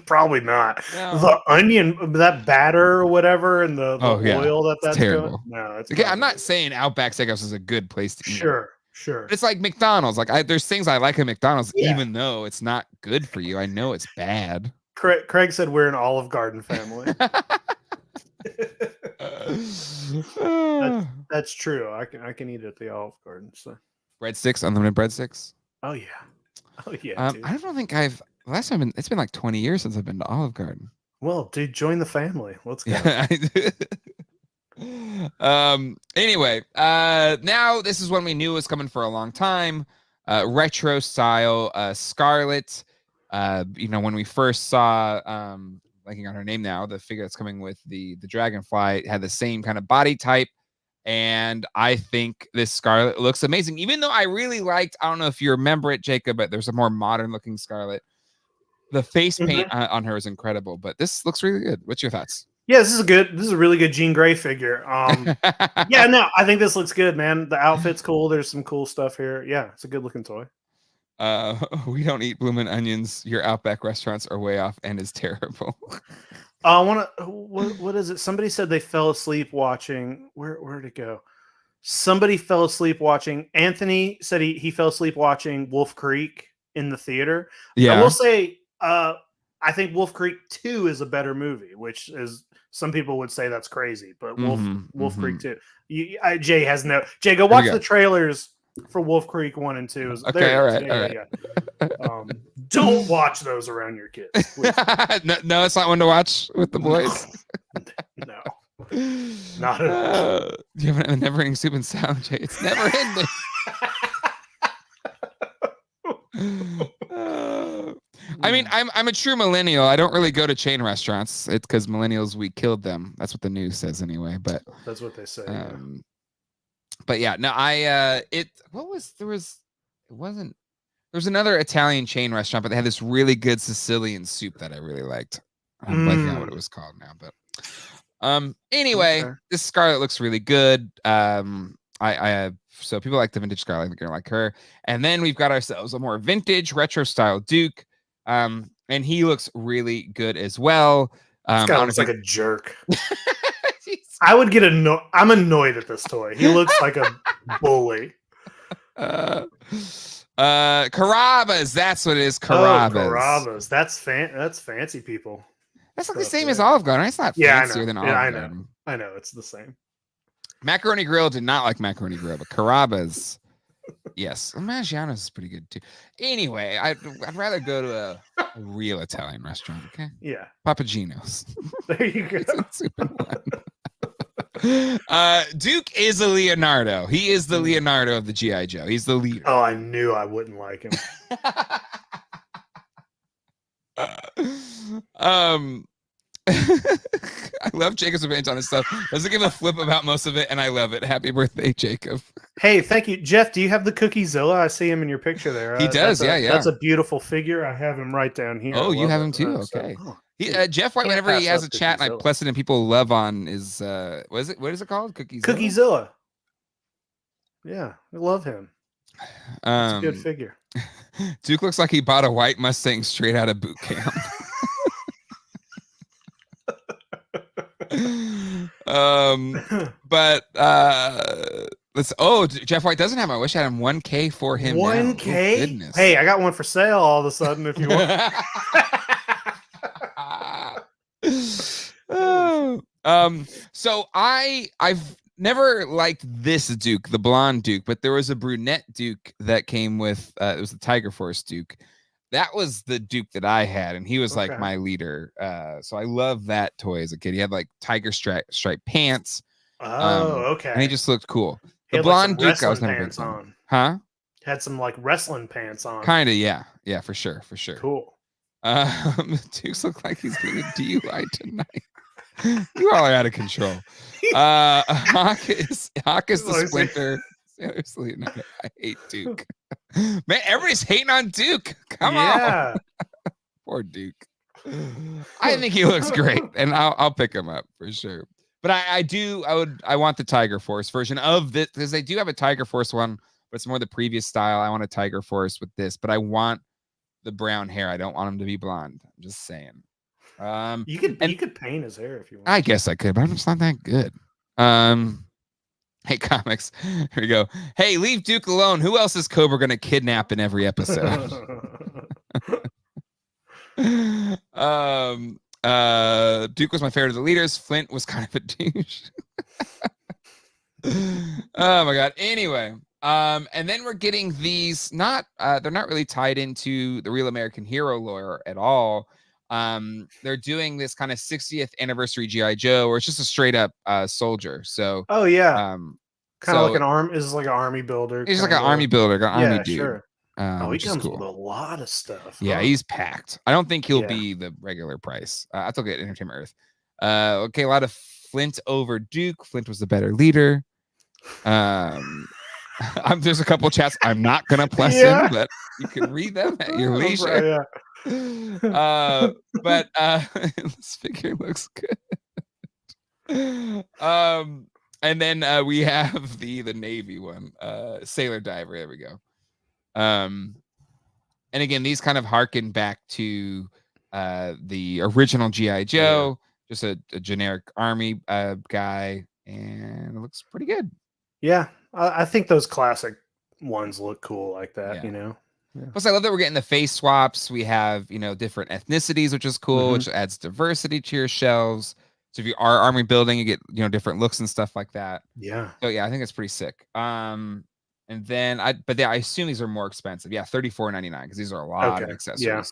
Probably not. No. The onion, that batter or whatever, and the oil that's terrible. No, it's okay. I'm not saying Outback Steakhouse is a good place to eat. Sure. It's like McDonald's. Like there's things I like at McDonald's, even though it's not good for you. I know it's bad. Craig said we're an Olive Garden family. That's true. I can eat at the Olive Garden. So breadsticks, unlimited breadsticks. Oh yeah. I don't think last time it's been like 20 years since I've been to Olive Garden. Well, dude, join the family. Let's go. Anyway, now this is one we knew was coming for a long time. Retro style Scarlet. When we first saw blanking on her name now, the figure that's coming with the Dragonfly had the same kind of body type. And I think this Scarlet looks amazing, even though I really liked, I don't know if you remember it, Jacob, but there's a more modern looking Scarlet. The face paint on her is incredible, but this looks really good. What's your thoughts? Yeah, this is a really good Jean Grey figure. Yeah, no, I think this looks good, man. The outfit's cool. There's some cool stuff here. Yeah, it's a good looking toy. We don't eat bloomin' onions. Your Outback restaurants are way off and is terrible. What is it? Somebody said they fell asleep watching. Where'd it go? Somebody fell asleep watching. Anthony said he fell asleep watching Wolf Creek in the theater. Yeah, I will say, I think Wolf Creek 2 is a better movie, which is some people would say that's crazy, but Wolf Creek 2. Jay, go watch the trailers for Wolf Creek 1 and 2. Okay, all right. Don't watch those around your kids. No, it's not one to watch with the boys. No, not at all. You haven't a never-ending soup and salad, Jay. It's never ending. I mean, I'm a true millennial. I don't really go to chain restaurants. It's because millennials, we killed them. That's what the news says anyway. But that's what they say. But yeah, no, there was another Italian chain restaurant, but they had this really good Sicilian soup that I really liked. I'm blanking out what it was called now, but anyway, this Scarlet looks really good. So people like the vintage Scarlet, I think you're gonna like her. And then we've got ourselves a more vintage retro style Duke. And he looks really good as well. This guy looks like a jerk. I would get annoyed. I'm annoyed at this toy. He looks like a bully. Carrabba's, that's what it is. Carrabba's. That's fancy people. That's like the same as Olive Garden. It's not fancier than Olive Garden. I know, it's the same. Macaroni Grill did not like Macaroni Grill, but Carrabba's, yes. Maggiano's is pretty good too. Anyway, I'd rather go to a real Italian restaurant. Okay. Yeah. Papagino's. There you go. Duke is a Leonardo. He is the Leonardo of the G.I. Joe. He's the leader. Oh, I knew I wouldn't like him. I love Jacob's revenge on his stuff. Doesn't give a flip about most of it, and I love it. Happy birthday, Jacob. Hey, thank you. Jeff, do you have the Cookiezilla? I see him in your picture there. He does, yeah. That's a beautiful figure. I have him right down here. Oh, you have him too? Okay. Jeff White, whenever he has a chat and I plus it and people love on is, what is it called? Cookiezilla? Cookiezilla. Yeah, I love him. It's a good figure. Duke looks like he bought a white Mustang straight out of boot camp. Jeff White doesn't have. I wish I had him 1K for him. 1K. Goodness. Hey, I got one for sale all of a sudden. If you want. So I've never liked this Duke, the blonde Duke, but there was a brunette Duke that came with. It was the Tiger Force Duke. That was the Duke that I had, and he was like my leader. So I love that toy as a kid. He had like tiger stripe pants. Okay. And he just looked cool. The blonde Duke, I was never pants on. Huh? Had some like wrestling pants on. Kind of, yeah, for sure. Cool. Dukes look like he's getting a DUI tonight. You all are out of control. Hawk is the Splinter. Seriously, no, I hate Duke. Man, everybody's hating on Duke. Come on. Poor Duke. I think he looks great, and I'll pick him up for sure. But I want the Tiger Force version of this, because they do have a Tiger Force one, but it's more the previous style. I want a Tiger Force with this, but I want the brown hair. I don't want him to be blonde. I'm just saying. You could paint his hair if you want. I guess I could, but I'm just not that good. Hey, comics. Here we go. Hey, leave Duke alone. Who else is Cobra going to kidnap in every episode? Duke was my favorite of the leaders. Flint was kind of a douche. Oh my god. Anyway, and then we're getting these they're not really tied into the Real American Hero lore at all. They're doing this kind of 60th anniversary GI Joe, where it's just a straight up soldier. So kind of like an arm is like an army builder. He's like an army builder, an army dude. Sure. He comes with a lot of stuff. Yeah, he's packed. I don't think he'll be the regular price. I still get Entertainment Earth. Okay, a lot of Flint over Duke. Flint was the better leader. There's a couple of chats I'm not gonna plus in, but you can read them at your leisure. But this figure looks good. And then we have the Navy one, Sailor Diver. There we go. And again, these kind of harken back to the original GI Joe, just a generic army guy, and it looks pretty good. Yeah, I think those classic ones look cool like that. You know. Yeah. Plus, I love that we're getting the face swaps. We have, different ethnicities, which is cool, which adds diversity to your shelves. So if you are army building, you get, different looks and stuff like that. Yeah. So yeah, I think it's pretty sick. And then I assume these are more expensive. Yeah, $34.99, because these are a lot of accessories. Yeah.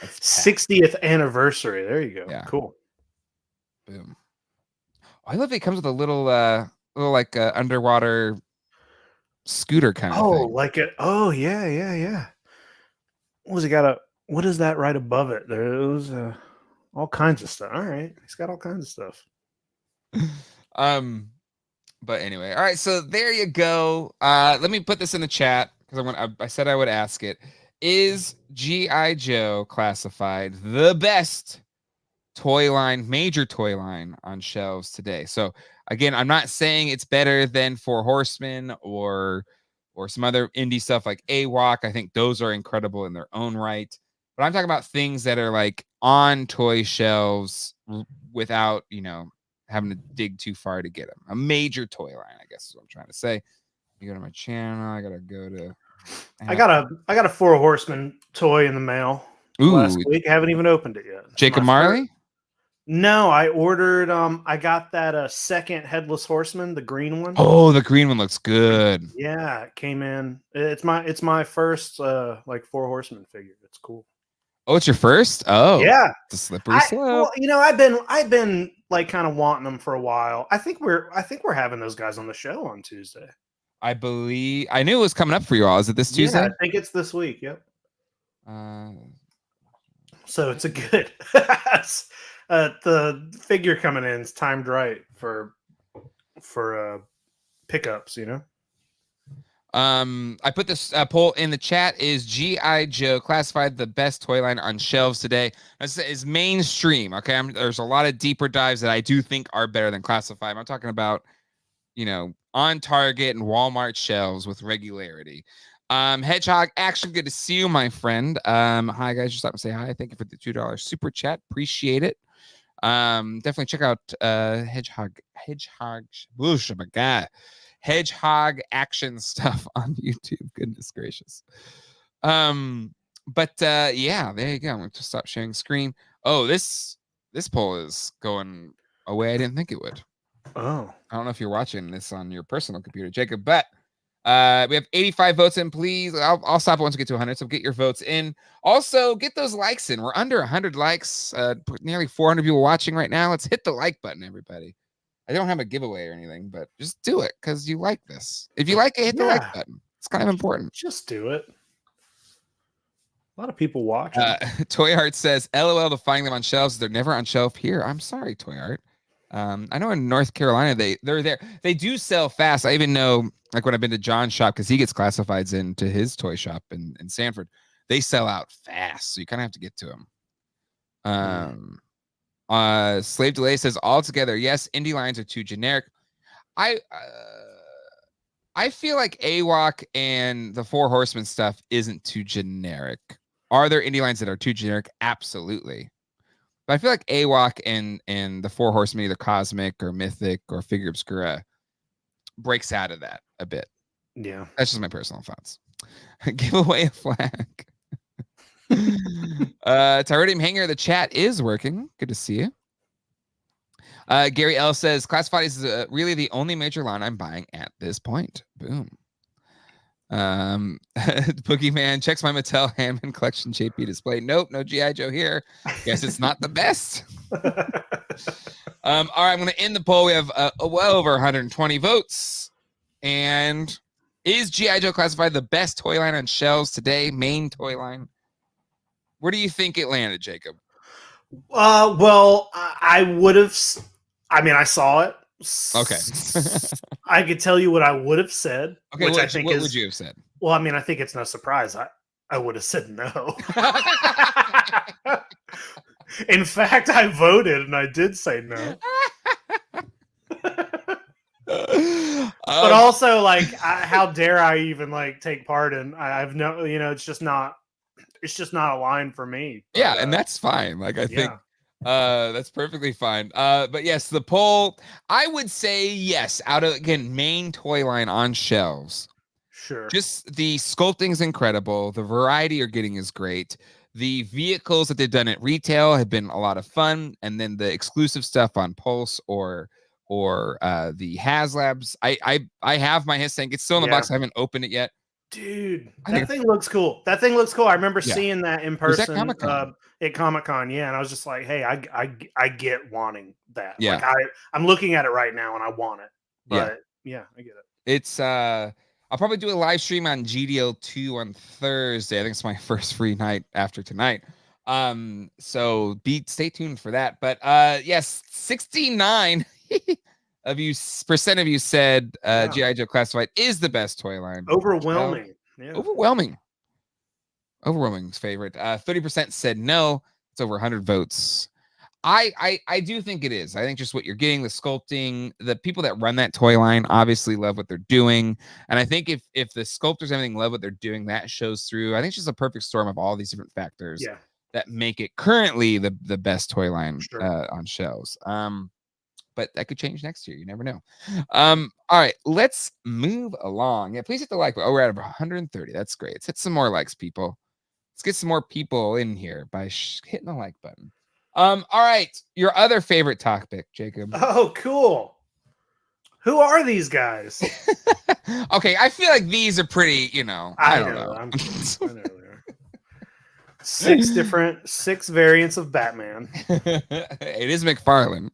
60th anniversary. There you go. Yeah. Cool. Boom. I love it comes with a little like underwater scooter kind of thing. Yeah. What is that right above it? There's all kinds of stuff. All right, he's got all kinds of stuff. But anyway, all right, so there you go. Let me put this in the chat, because I said I would ask it. Is GI Joe Classified the best major toy line on shelves today? So again, I'm not saying it's better than Four Horsemen or some other indie stuff like AWOC. I think those are incredible in their own right. But I'm talking about things that are like on toy shelves without, having to dig too far to get them. A major toy line, I guess is what I'm trying to say. You go to my channel. I gotta go to. I got a Four Horsemen toy in the mail last week. I haven't even opened it yet. Jacob Marley? No, I ordered. I got that second Headless Horseman, the green one. Oh, the green one looks good. Yeah, it came in. It's my first like Four Horsemen figure. It's cool. Oh, it's your first? Oh, yeah. It's a slippery slope. Well, I've been like kind of wanting them for a while. I think we're having those guys on the show on Tuesday. I believe I knew it was coming up for you all. Is it this Tuesday? Yeah, I think it's this week. Yep. So it's a good. The figure coming in is timed right for pickups. I put this poll in the chat. Is GI Joe Classified the best toy line on shelves today? This is mainstream. Okay, there's a lot of deeper dives that I do think are better than Classified. I'm talking about, on Target and Walmart shelves with regularity. Hedgehog Action, good to see you, my friend. Hi guys, just stop and say hi. Thank you for the $2 super chat. Appreciate it. Definitely check out Hedgehog Action stuff on YouTube. Goodness gracious. But yeah, there you go. I'm going to stop sharing screen. Oh, this poll is going a way I didn't think it would. Oh, I don't know if you're watching this on your personal computer, Jacob, but we have 85 votes in. Please, I'll stop once we get to 100. So get your votes in. Also, get those likes in. We're under 100 likes. Nearly 400 people watching right now. Let's hit the like button, everybody. I don't have a giveaway or anything, but just do it because you like this. If you like it, hit the like button. It's kind of important. Just do it. A lot of people watching. Toy Art says, LOL to finding them on shelves. They're never on shelf here. I'm sorry, Toy Art. I know in North Carolina, they're there. They do sell fast. I even know, like when I've been to John's shop, because he gets Classifieds into his toy shop in Sanford, they sell out fast. So you kind of have to get to them. Slave Delay says, altogether, yes, indie lines are too generic. I feel like AWOC and the Four Horsemen stuff isn't too generic. Are there indie lines that are too generic? Absolutely. But I feel like AWOC and the Four Horsemen, either Cosmic or Mythic or Figure Obscura, breaks out of that a bit. Yeah. That's just my personal thoughts. Give away a flag. Tyrotium Hanger, the chat is working. Good to see you. Gary L says, Classified is really the only major line I'm buying at this point. Boom. Boogeyman checks my Mattel Hammond collection JP display. Nope, no G.I. Joe here. Guess it's not the best. All right, I'm going to end the poll. We have well over 120 votes. And is G.I. Joe Classified the best toy line on shelves today? Main toy line? Where do you think it landed, Jacob? Well, I would have. I mean, I saw it. Okay. I could tell you what I would have said. Okay, which what, I think what would you have said? Well, I mean, I think it's no surprise. I would have said no. In fact, I voted and I did say no. But also, like, how dare I even like take part in? I've no, it's just not a line for me. But, yeah, and that's fine. Like, I think that's perfectly fine. But yes, the poll, I would say yes. Out of, again, main toy line on shelves. Sure. Just the sculpting is incredible. The variety you're getting is great. The vehicles that they've done at retail have been a lot of fun, and then the exclusive stuff on Pulse or the HasLabs. I have my His Tank. It's still in the box. I haven't opened it yet. Dude, that thing looks cool. That thing looks cool. I remember seeing that in person at Comic-Con. Yeah, and I was just like, hey, I get wanting that. Yeah. Like I'm looking at it right now and I want it. But yeah, I get it. It's I'll probably do a live stream on GDL2 on Thursday. I think it's my first free night after tonight. So stay tuned for that. But yes, 69% of you said G.I. Joe Classified is the best toy line. Overwhelming. Yeah. Overwhelming favorite. 30% said no. It's over 100 votes. I do think it is. I think just what you're getting, the sculpting, the people that run that toy line obviously love what they're doing. And I think if the sculptors and everything love what they're doing, that shows through. I think it's just a perfect storm of all these different factors that make it currently the best toy line on shelves. But that could change next year. You never know. All right, let's move along. Yeah, please hit the like button. Oh, we're at 130. That's great. Let's hit some more likes, people. Let's get some more people in here by hitting the like button. All right, your other favorite topic, Jacob. Oh, cool. Who are these guys? Okay, I feel like these are pretty, I don't know. I know they are. 6 variants of Batman. It is McFarlane.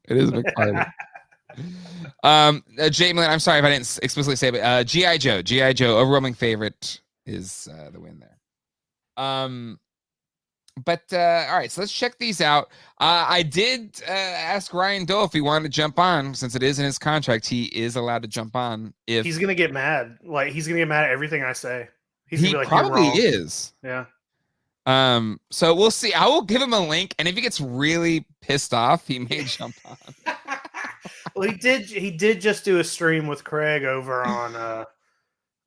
Jamie, I'm sorry if I didn't explicitly say, but G.I. Joe, overwhelming favorite is the win there. But all right, so let's check these out. I did ask Ryan Dole if he wanted to jump on, since it is in his contract. He is allowed to jump on. If he's gonna get mad, like he's gonna get mad at everything I say. He like, probably is. Yeah. So we'll see. I will give him a link, and if he gets really pissed off, he may jump on. Well, he did just do a stream with Craig over on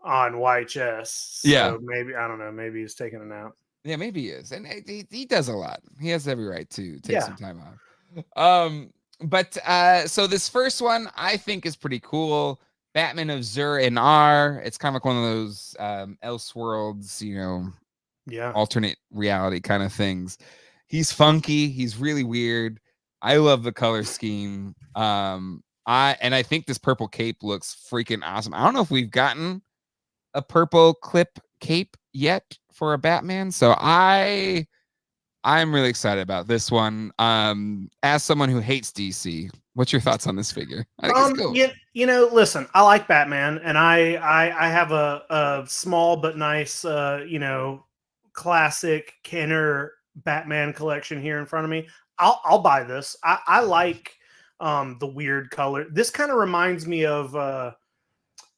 YHS. So maybe, I don't know, maybe he's taking a nap. Yeah, maybe he is. And he does a lot. He has every right to take some time off. But so this first one I think is pretty cool. Batman of Zur and R. It's kind of like one of those Elseworlds, alternate reality kind of things. He's funky. He's really weird. I love the color scheme. I think this purple cape looks freaking awesome. I don't know if we've gotten a purple clip cape yet for a Batman, so I'm really excited about this one. As someone who hates DC, what's your thoughts on this figure? I think it's cool. Listen, I like Batman, and I have a small but nice classic Kenner Batman collection here in front of me. I'll buy this. I like the weird color. This kind of reminds me of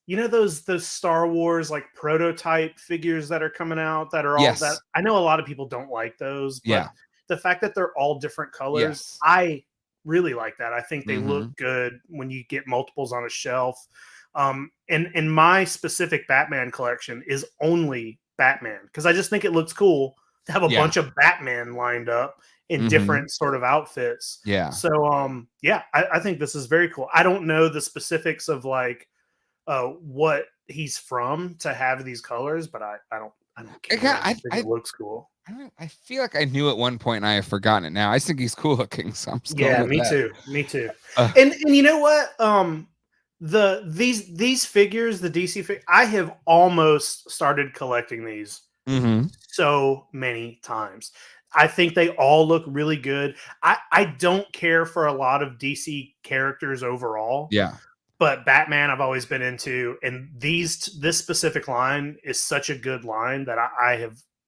those Star Wars like prototype figures that are coming out that are all that. I know a lot of people don't like those, but the fact that they're all different colors, I really like that. I think they look good when you get multiples on a shelf. And my specific Batman collection is only Batman because I just think it looks cool to have a bunch of Batman lined up in different sort of outfits. Yeah. So I think this is very cool. I don't know the specifics of like what he's from to have these colors, but I don't care. I think it looks cool. I feel like I knew at one point and I have forgotten it now. I think he's cool looking. So I'm me too. And you know what? These figures, the DC figure, I have almost started collecting these so many times. I think they all look really good. I don't care for a lot of DC characters overall. Yeah. But Batman I've always been into, and this specific line is such a good line that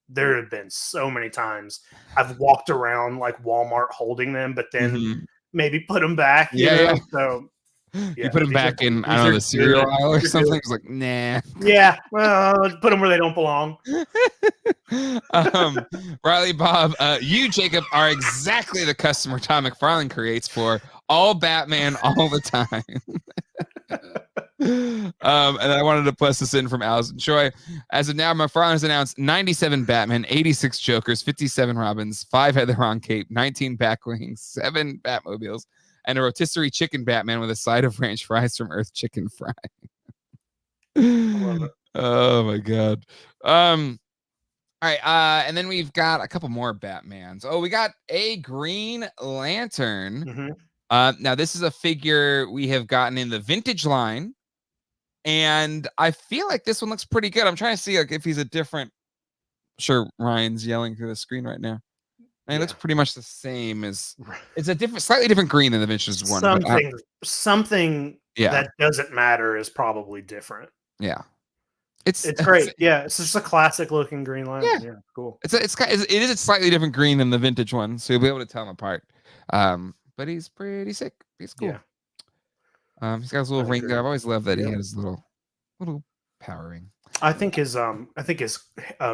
there have been so many times I've walked around like Walmart holding them, but then maybe put them back. You know? So you put them back in, I don't know, the cereal aisle or something. It's like, nah. Yeah, well, put them where they don't belong. Riley Bob, you, Jacob, are exactly the customer Tom McFarlane creates for all Batman all the time. And I wanted to plus this in from Allison Choi. As of now, McFarlane has announced 97 Batman, 86 Jokers, 57 Robins, 5 Heather on Cape, 19 Batwings, 7 Batmobiles, and a rotisserie chicken Batman with a side of ranch fries from Earth Chicken Fry. I love it. Oh my god. All right, and then we've got a couple more Batmans. Oh, we got a Green Lantern. Now this is a figure we have gotten in the vintage line, and I feel like this one looks pretty good. I'm trying to see like if he's a different. Sure, Ryan's yelling through the screen right now. And it looks pretty much the same as it's a different, slightly different green than the vintage one. Something that doesn't matter is probably different. Yeah. It's great. It's just a classic looking Green Lantern. Yeah, cool. It is a slightly different green than the vintage one, so you'll be able to tell them apart. But he's pretty sick. He's cool. Yeah. He's got his little ring there. I've always loved that he had his little power ring. I think his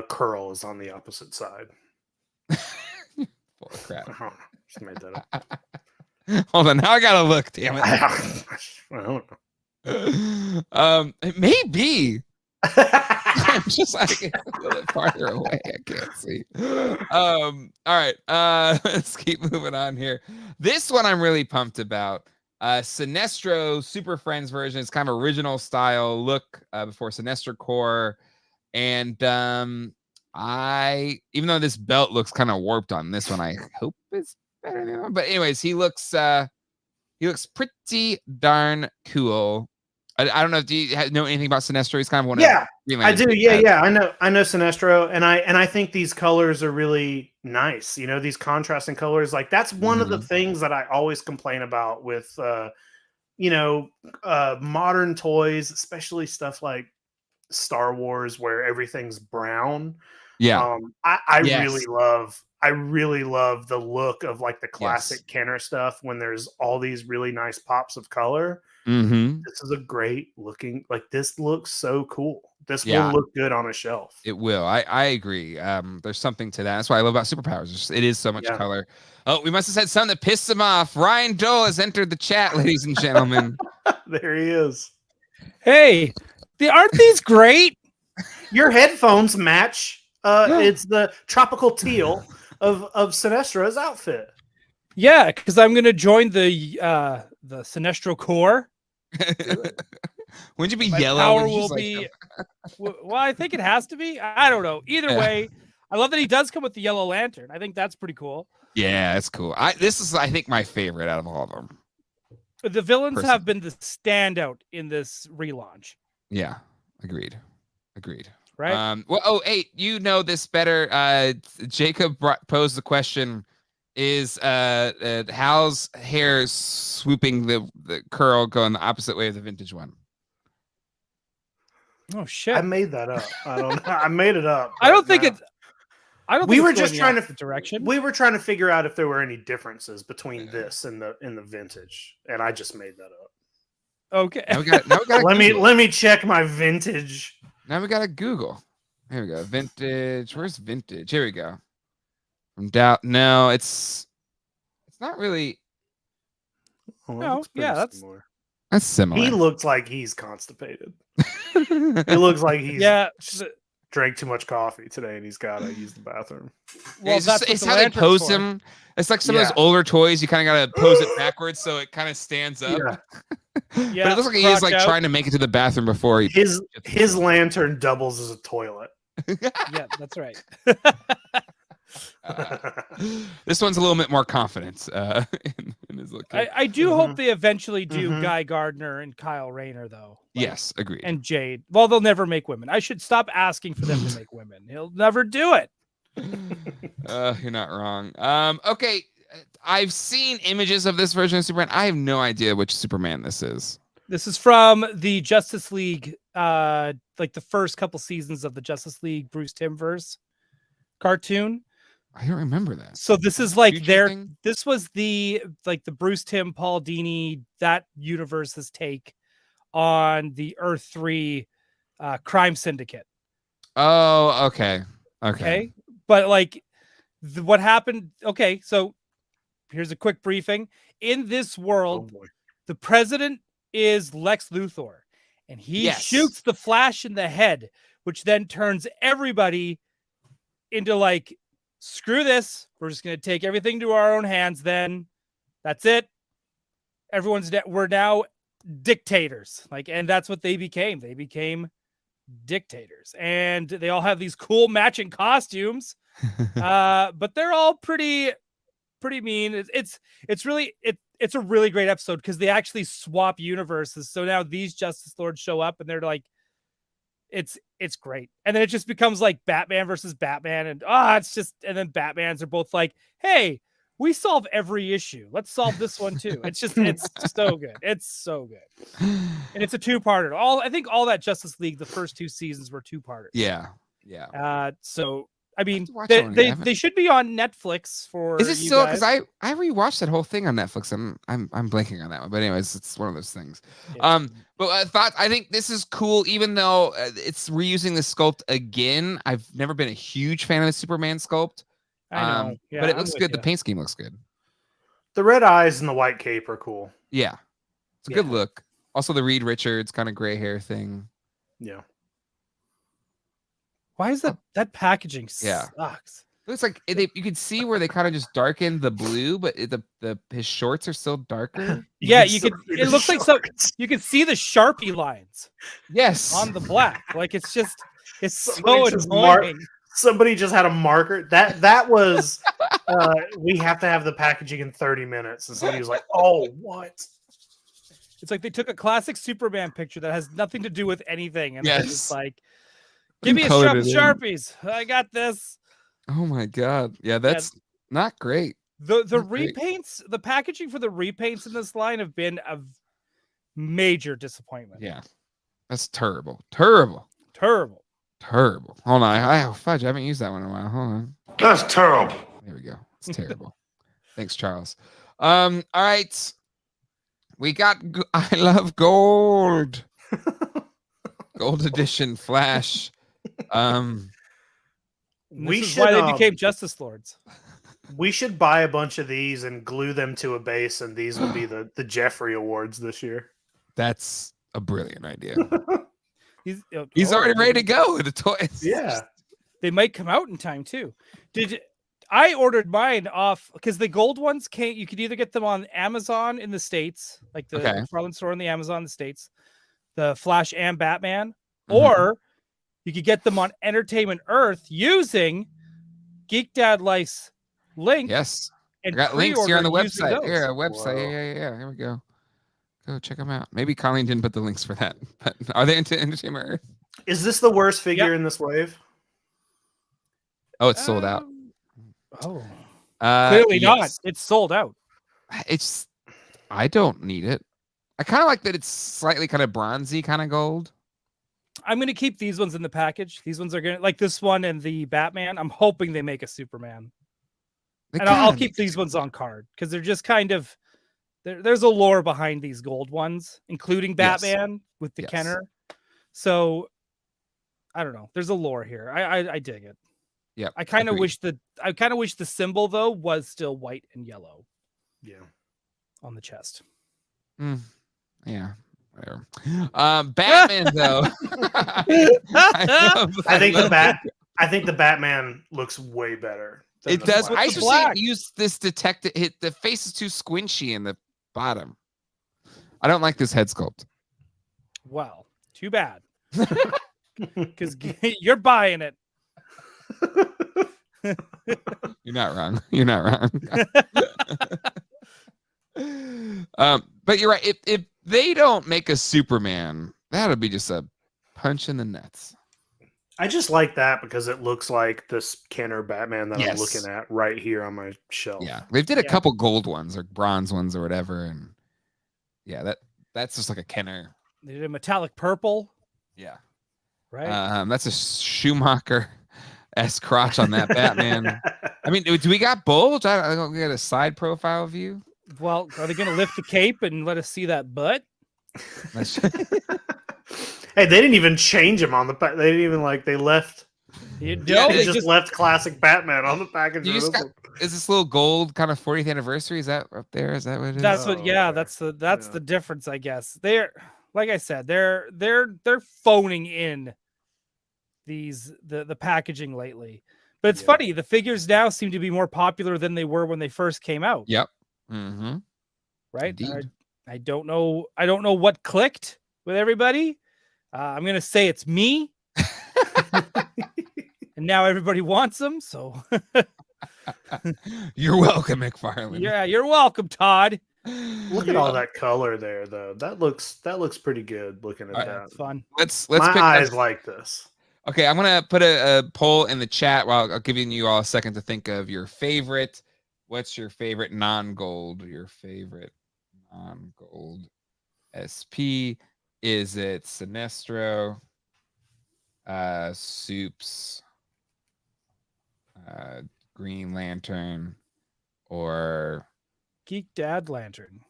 curl is on the opposite side. Full of crap. Just made that up. Hold on, now I gotta look. Damn it. I don't know. It may be. I'm just like a little bit farther away. I can't see. All right. Let's keep moving on here. This one I'm really pumped about. Sinestro Super Friends version. It's kind of original style look before Sinestro Corps. And even though this belt looks kind of warped on this one, I hope it's better than that one. But anyways, he looks pretty darn cool. I don't know. Do you know anything about Sinestro? He's kind of one of I do. Yeah. I know Sinestro, and I think these colors are really nice. You know, these contrasting colors. Like that's one of the things that I always complain about with modern toys, especially stuff like Star Wars, where everything's brown. Yeah. I really love the look of like the classic Kenner stuff when there's all these really nice pops of color. This is a great looking, like this looks so cool. This will look good on a shelf. It will. I agree. There's something to that. That's what I love about superpowers. It is so much color. Oh, we must have said something that pissed him off. Ryan Dole has entered the chat, ladies and gentlemen. There he is. Hey, aren't these great? Your headphones match. It's the tropical teal of Sinestro's outfit. Yeah, because I'm gonna join the Sinestro Corps. Wouldn't you be My yellow? Power will be. Well, I think it has to be. I don't know. Either way, I love that he does come with the yellow lantern. I think that's pretty cool. Yeah, that's cool. This is, I think, my favorite out of all of them. The villains have been the standout in this relaunch. Yeah, agreed. Right. Well, hey, you know this better. Jacob posed the question: is Hal's hair swooping the curl going the opposite way of the vintage one? Oh shit! I made that up. I don't know. I made it up. I don't think it's. I don't. We think were it's just going trying the direction. We were trying to figure out if there were any differences between this and the vintage, and I just made that up. Okay. Now we got let me check my vintage. Now we got to Google. Here we go. Vintage. Where's vintage? Here we go. From doubt. No, it's not really. Oh, no, yeah, similar. That's similar. He looks like he's constipated. It looks like he's drank too much coffee today and he's got to use the bathroom. Well, it's how they pose him. It's like some of those older toys. You kind of got to pose it backwards so it kind of stands up. Yeah. Yeah, but it looks like he's like trying to make it to the bathroom before he. His lantern doubles as a toilet. Yeah, that's right. This one's a little bit more confidence in his look. I do hope they eventually do Guy Gardner and Kyle Rayner, though. Yes, agreed. And Jade. Well, they'll never make women. I should stop asking for them to make women. He'll never do it. You're not wrong. Okay, I've seen images of this version of Superman. I have no idea which Superman this is. This is from the Justice League, like the first couple seasons of the Justice League Bruce Timm-verse cartoon. I don't remember that. So this is like this was the Bruce Timm, Paul Dini, that universe's take on the Earth 3 crime syndicate. Oh, okay. But like what happened? Okay, so here's a quick briefing. In this world, the president is Lex Luthor, and he shoots the Flash in the head, which then turns everybody into like, screw this. We're just going to take everything to our own hands. Then that's it. We're now dictators. And that's what they became. They became dictators, and they all have these cool matching costumes. But they're all pretty mean. It's a really great episode because they actually swap universes. So now these Justice Lords show up and they're like, it's great. And then it just becomes like Batman versus Batman. And and then Batmans are both like, hey, we solve every issue. Let's solve this one too. It's so good. It's so good. And it's a two-parter. I think all that Justice League, the first two seasons were two-parters. Yeah. So I mean, they should be on Netflix for. Is it still? Because I rewatched that whole thing on Netflix. I'm blanking on that one, but anyways, it's one of those things. Yeah. But I thought I think this is cool, even though it's reusing the sculpt again. I've never been a huge fan of the Superman sculpt. I know, but it looks good. The paint scheme looks good. The red eyes and the white cape are cool. Yeah, it's a good look. Also, the Reed Richards kind of gray hair thing. Yeah. Why is that packaging sucks? It's like you can see where they kind of just darkened the blue, but his shorts are still darker. Yeah, it looks like you can see the Sharpie lines. Yes, on the black. Like it's so annoying. Somebody just had a marker. That was we have to have the packaging in 30 minutes, and somebody was like, "Oh, what?" It's like they took a classic Superman picture that has nothing to do with anything, and they're just like, give me a strap of Sharpies. I got this. Oh my god. Yeah, that's not great. The repaints, the packaging for the repaints in this line have been a major disappointment. Yeah. That's terrible. Terrible. Hold on. I haven't used that one in a while. Hold on. That's terrible. There we go. It's terrible. Thanks, Charles. All right. We got I Love Gold. Gold edition Flash. This is why they became Justice Lords. We should buy a bunch of these and glue them to a base, and these will be the Jeffrey Awards this year. That's a brilliant idea. He's already ready to go with the toys. Yeah. They might come out in time too. I ordered mine off because the gold ones you could either get them on Amazon in the States, like the McFarlane store in the Amazon in the States, the Flash and Batman, or you could get them on Entertainment Earth using Geek Dad Life's link. Yes. And I got links here on the website. Here, website. Yeah. Here we go. Go check them out. Maybe Colleen didn't put the links for that, but are they into Entertainment Earth? Is this the worst figure in this wave? Oh, it's sold out. Clearly not. It's sold out. I don't need it. I kind of like that it's slightly kind of bronzy kind of gold. I'm going to keep these ones in the package. These ones are going to, like this one and the Batman. I'm hoping they make a Superman. And I'll keep these ones on card because they're just kind of, there's a lore behind these gold ones, including Batman with the Kenner. So I don't know. There's a lore here. I dig it. Yeah. I kind of wish the symbol though was still white and yellow. Yeah. On the chest. Yeah. Whatever. Batman though. I think the Batman looks way better. It does. I usually use this detective. The face is too squinchy in the bottom. I don't like this head sculpt. Well, too bad. Because you're buying it. You're not wrong. You're not wrong. But you're right. If they don't make a Superman, that'll be just a punch in the nuts. I just like that because it looks like this Kenner Batman that I'm looking at right here on my shelf. Yeah, they did a couple gold ones or bronze ones or whatever, and that's just like a Kenner. They did a metallic purple. Yeah, right. That's a Schumacher S crotch on that Batman. I mean, do we got bulge? I don't get a side profile view. Well, are they going to lift the cape and let us see that butt? Hey, they didn't even change him on the pack. They didn't even they left. They just left classic Batman on the package. Is this little gold kind of 40th anniversary? Is that up there? Is that what it is? That's what. Yeah, that's the difference, I guess. They're like I said, they're phoning in the packaging lately. But it's funny. The figures now seem to be more popular than they were when they first came out. Yep. Mm-hmm. Right. I don't know. I don't know what clicked with everybody. I'm going to say it's me. And now everybody wants them. So you're welcome, McFarlane. Yeah, you're welcome, Todd. Look at all that color there, though. That looks pretty good. Looking at that, it's fun. Let's. My eyes like this. Okay, I'm gonna put a poll in the chat while I'm giving you all a second to think of your favorite. What's your favorite non-gold? Your favorite non-gold SP? Is it Sinestro, Soups, Green Lantern, or Geek Dad Lantern?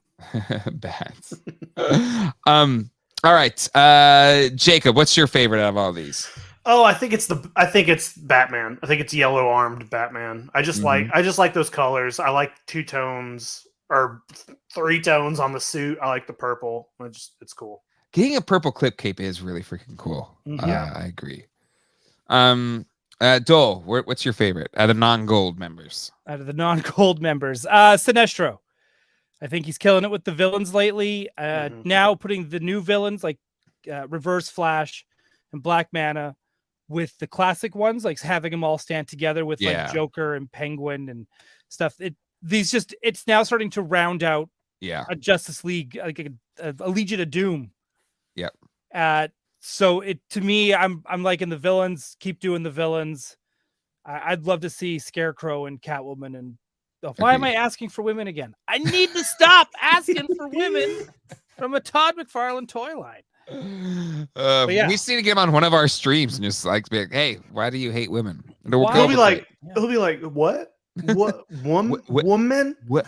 Bats. All right, Jacob, what's your favorite out of all these? Oh, I think it's Batman. I think it's yellow armed Batman. I just like those colors. I like 2 tones or 3 tones on the suit. I like the purple. It's cool. Getting a purple clip cape is really freaking cool. Yeah, I agree. Dole, what's your favorite out of non-gold members? Out of the non-gold members, Sinestro. I think he's killing it with the villains lately. Now putting the new villains like Reverse Flash and Black Mana with the classic ones, like having them all stand together with like Joker and Penguin and stuff. It's now starting to round out a Justice League, like a Legion of Doom. Yep. So to me, I'm liking the villains. Keep doing the villains. I'd love to see Scarecrow and Catwoman. And why am I asking for women again? I need to stop asking for women from a Todd McFarlane toy line. We just need to get him on one of our streams and just be like, hey, why do you hate women? He'll be like, what? What woman? Woman? What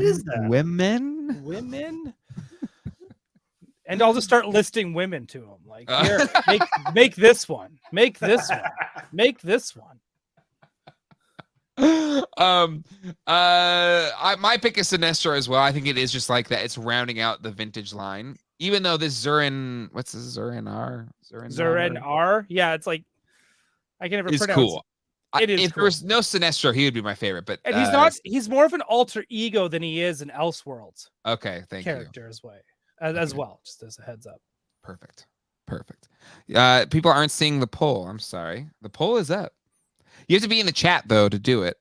is that? Women? And I'll just start listing women to him. Like, here, make this one. Make this one. Make this one. My pick is Sinestro as well. I think it is just like that. It's rounding out the vintage line. Even though this Zurin, what's this Zurin R? Zurin R? Yeah, it's like I can never pronounce. Cool. It is. If there was no Sinestro, he would be my favorite. But and he's more of an alter ego than he is an Elseworlds. Okay, thank you. Character as well, just as a heads up. Perfect. People aren't seeing the poll. I'm sorry. The poll is up. You have to be in the chat though to do it,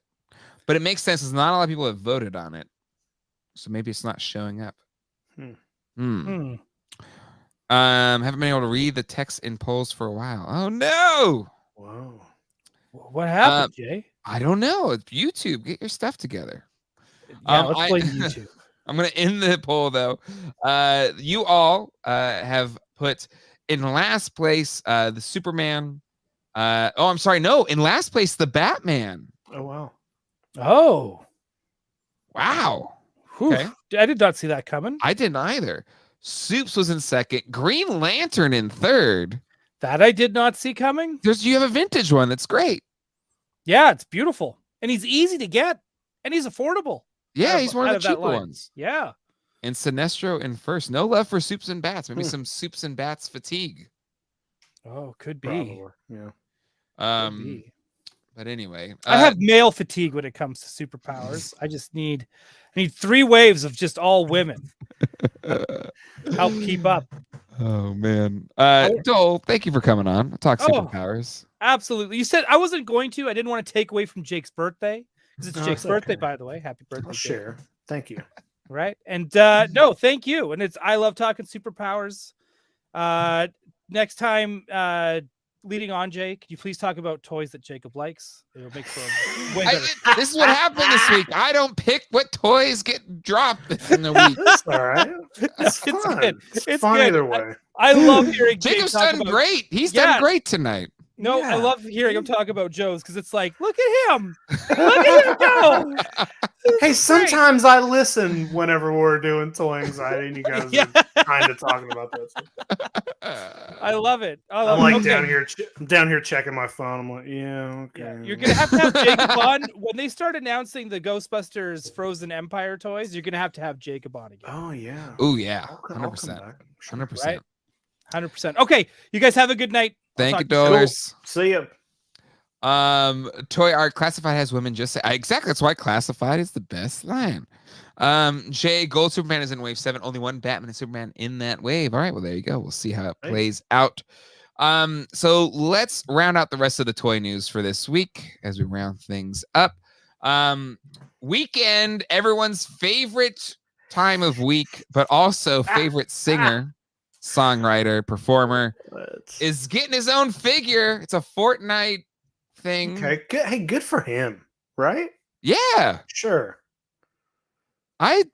but it makes sense because not a lot of people have voted on it, so maybe it's not showing up. Haven't been able to read the text in polls for a while. Oh no! Whoa! What happened, Jay? I don't know. It's YouTube. Get your stuff together. Let's blame YouTube. I'm going to end the poll, though. You all have put In last place, the Superman. I'm sorry. No, in last place, the Batman. Oh, wow. Oh. Wow. Okay. I did not see that coming. I didn't either. Soups was in second. Green Lantern in third. That I did not see coming. You have a vintage one. That's great. Yeah, it's beautiful. And he's easy to get. And he's affordable. Yeah, he's one of the cheaper ones. Yeah. And Sinestro in first. No love for Soups and Bats. Maybe some Soups and Bats fatigue. Oh, could be. Probably. Yeah. But anyway, I have male fatigue when it comes to superpowers. I need 3 waves of just all women. Help keep up. Oh man. Dole, thank you for coming on. I'll talk superpowers. Absolutely. You said I wasn't going to. I didn't want to take away from Jake's birthday. Because it's Jake's birthday, by the way. Happy birthday. I'll share. Thank you. Right. And no, thank you. And I love talking superpowers. Next time, leading on, Jake, could you please talk about toys that Jacob likes? It'll make for a way better. This is what happened this week. I don't pick what toys get dropped in the week. That's all right. It's fun. Good. It's fun good. either way. I love hearing Jacob's done great. He's done great tonight. No, I love hearing him talk about Joe's because it's like, look at him. Look at him go. Hey, sometimes I listen whenever we're doing toy anxiety and you guys are kind of talking about that. I love it. I'm like down here checking my phone. I'm like, okay. Yeah. You're gonna have to have Jacob on when they start announcing the Ghostbusters Frozen Empire toys. You're gonna have to have Jacob on again. Oh yeah. Oh yeah. 100%. 100%. Right? 100%. Okay, you guys have a good night. Thank you, dollars. See ya. Toy Art Classified has women just say exactly. That's why Classified is the best line. Jay, Gold Superman is in wave 7. Only one Batman and Superman in that wave. All right, well there you go. We'll see how it plays out. So let's round out the rest of the toy news for this week as we round things up. Weeknd, everyone's favorite time of week, but also favorite singer. Songwriter, performer, is getting his own figure. It's a Fortnite thing. Okay, good. Hey, good for him, right? Yeah, sure. I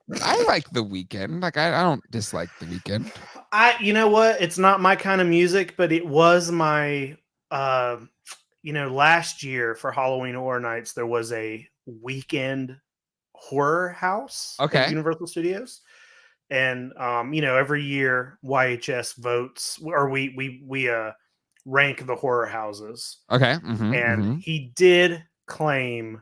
like The Weeknd. Like I don't dislike The Weeknd. You know what? It's not my kind of music, but it was my last year for Halloween Horror Nights there was a Weeknd horror house at Universal Studios. And every year YHS votes, or we rank the horror houses. Okay. He did claim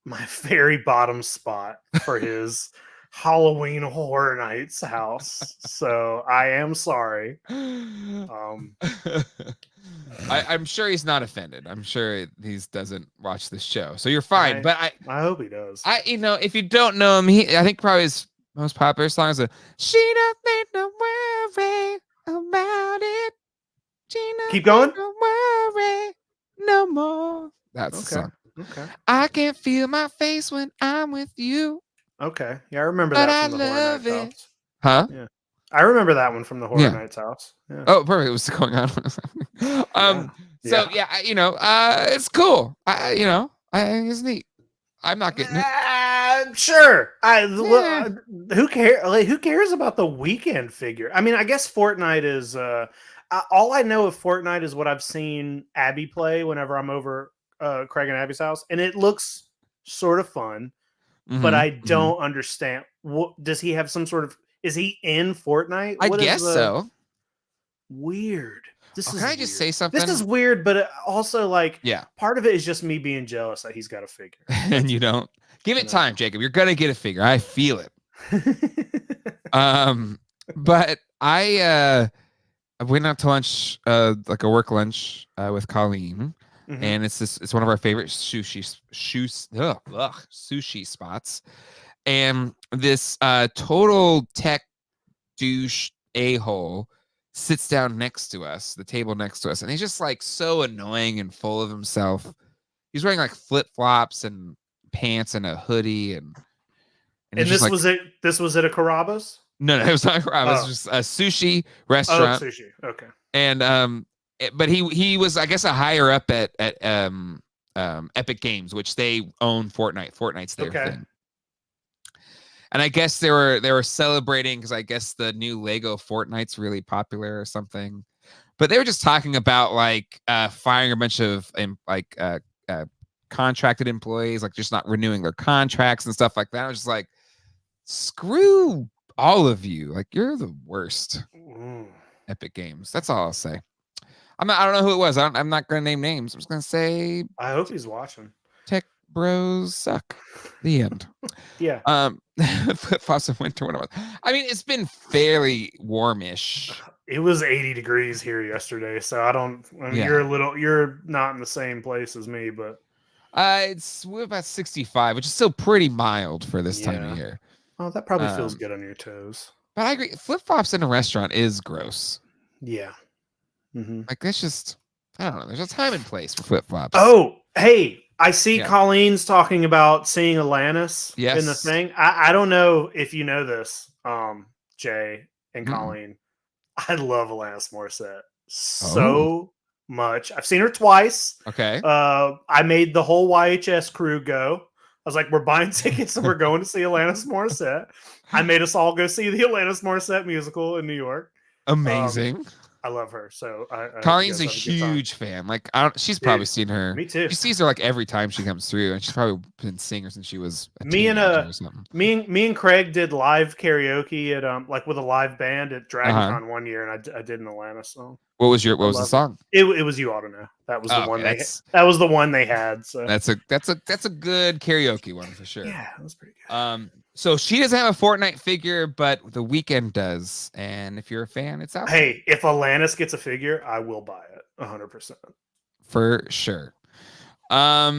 my very bottom spot for his Halloween Horror Nights house. So I am sorry. I'm sure he's not offended. I'm sure he doesn't watch this show, so you're fine. But I hope he does. If you don't know him, I think probably his most popular song is "She Don't Need to Worry About It." Keep going. Don't worry no more. That's the song. Okay. I can feel my face when I'm with you. Okay. Yeah, I remember that from the Horror Nights house. Huh? Yeah. I remember that one from the Horror Nights house. Yeah. Oh, perfect. What's going on? So it's cool. I think it's neat. I'm not getting it. Sure. Who cares? Like, who cares about the Weeknd figure? I mean, I guess Fortnite is. All I know of Fortnite is what I've seen Abby play whenever I'm over Craig and Abby's house, and it looks sort of fun. But I don't understand. What does he have? Some sort of? Is he in Fortnite? I guess so. Weird. Can I just say something? This is weird, but also part of it is just me being jealous that he's got a figure. And you don't. Give it time, Jacob. You're gonna get a figure. I feel it. But I went out to lunch, like a work lunch, with Colleen, and it's one of our favorite sushi spots, and this total tech douche a-hole sits down next to us, the table next to us, and he's just like so annoying and full of himself. He's wearing like flip-flops and pants and a hoodie, and this was it. This was at a Carrabba's? No, it was not Carrabba's. It was just a sushi restaurant. Oh, sushi. Okay. And but he was, I guess, a higher up at Epic Games, which they own Fortnite. Fortnite's their thing. And I guess they were celebrating because I guess the new Lego Fortnite's really popular or something. But they were just talking about like firing a bunch of contracted employees, like just not renewing their contracts and stuff like that. I was just like, screw all of you. Like, you're the worst. Epic Games. That's all I'll say. I don't know who it was. I'm not going to name names. I'm just going to say, I hope he's watching. Tech bros suck. The end. Yeah. Flip-flops in winter. I mean, it's been fairly warmish. It was 80 degrees here yesterday, so you're not in the same place as me, but we're about 65, which is still pretty mild for this time of year. Oh, that probably feels good on your toes. But I agree, flip-flops in a restaurant is gross. Yeah. Mm-hmm. Like, that's just, I don't know. There's a time and place for flip-flops. Oh, hey, I see Colleen's talking about seeing Alanis in the thing. I don't know if you know this, Jay and Colleen. I love Alanis Morissette so much. I've seen her twice. Okay. I made the whole YHS crew go. I was like, we're buying tickets and we're going to see Alanis Morissette. I made us all go see the Alanis Morissette musical in New York. Amazing. I love her. So Colleen's a huge fan. Like, she's probably seen her. Me too. She sees her like every time she comes through, and she's probably been seeing her since she was me and Craig did live karaoke at like with a live band at DragonCon one year, and I did an Alanis song. What was the song? It was You Ought to Know. That was the one that was the one they had. So that's a good karaoke one for sure. Yeah, that was pretty good. So she doesn't have a Fortnite figure, but the Weeknd does. And if you're a fan, it's out. Hey, if Alanis gets a figure, I will buy it 100%. For sure. All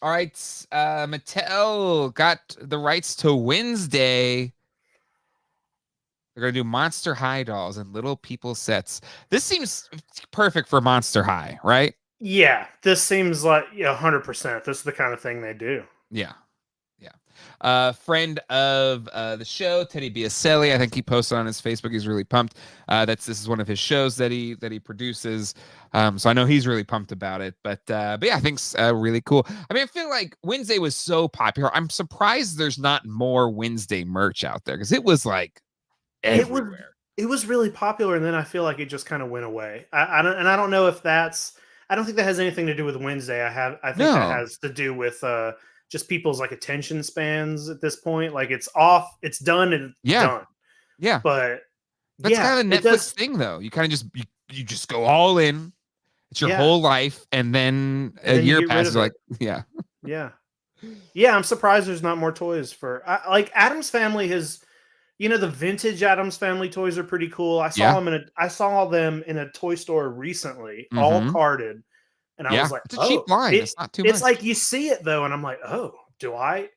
right. Mattel got the rights to Wednesday. They're going to do Monster High dolls and Little People sets. This seems perfect for Monster High, right? Yeah, this seems like 100%. This is the kind of thing they do. Yeah. Friend of the show, Teddy Biaselli, I think he posted on his Facebook. He's really pumped. This is one of his shows that he produces. So I know he's really pumped about it. But yeah, I think it's really cool. I mean, I feel like Wednesday was so popular. I'm surprised there's not more Wednesday merch out there because it was like everywhere. It was really popular, and then I feel like it just kind of went away. I don't know if that's. I don't think that has anything to do with Wednesday. I think that has to do with just people's like attention spans at this point. Like it's off, it's done, and it's done. Yeah. But that's kind of a Netflix thing though. You kind of just you just go all in. It's your whole life, and then a year passes like Yeah. I'm surprised there's not more toys for like Addams Family has, the vintage Addams Family toys are pretty cool. I saw them in a toy store recently, all carded. And I was like, it's a cheap line. It's not too much. It's like you see it though, and I'm like, oh, do I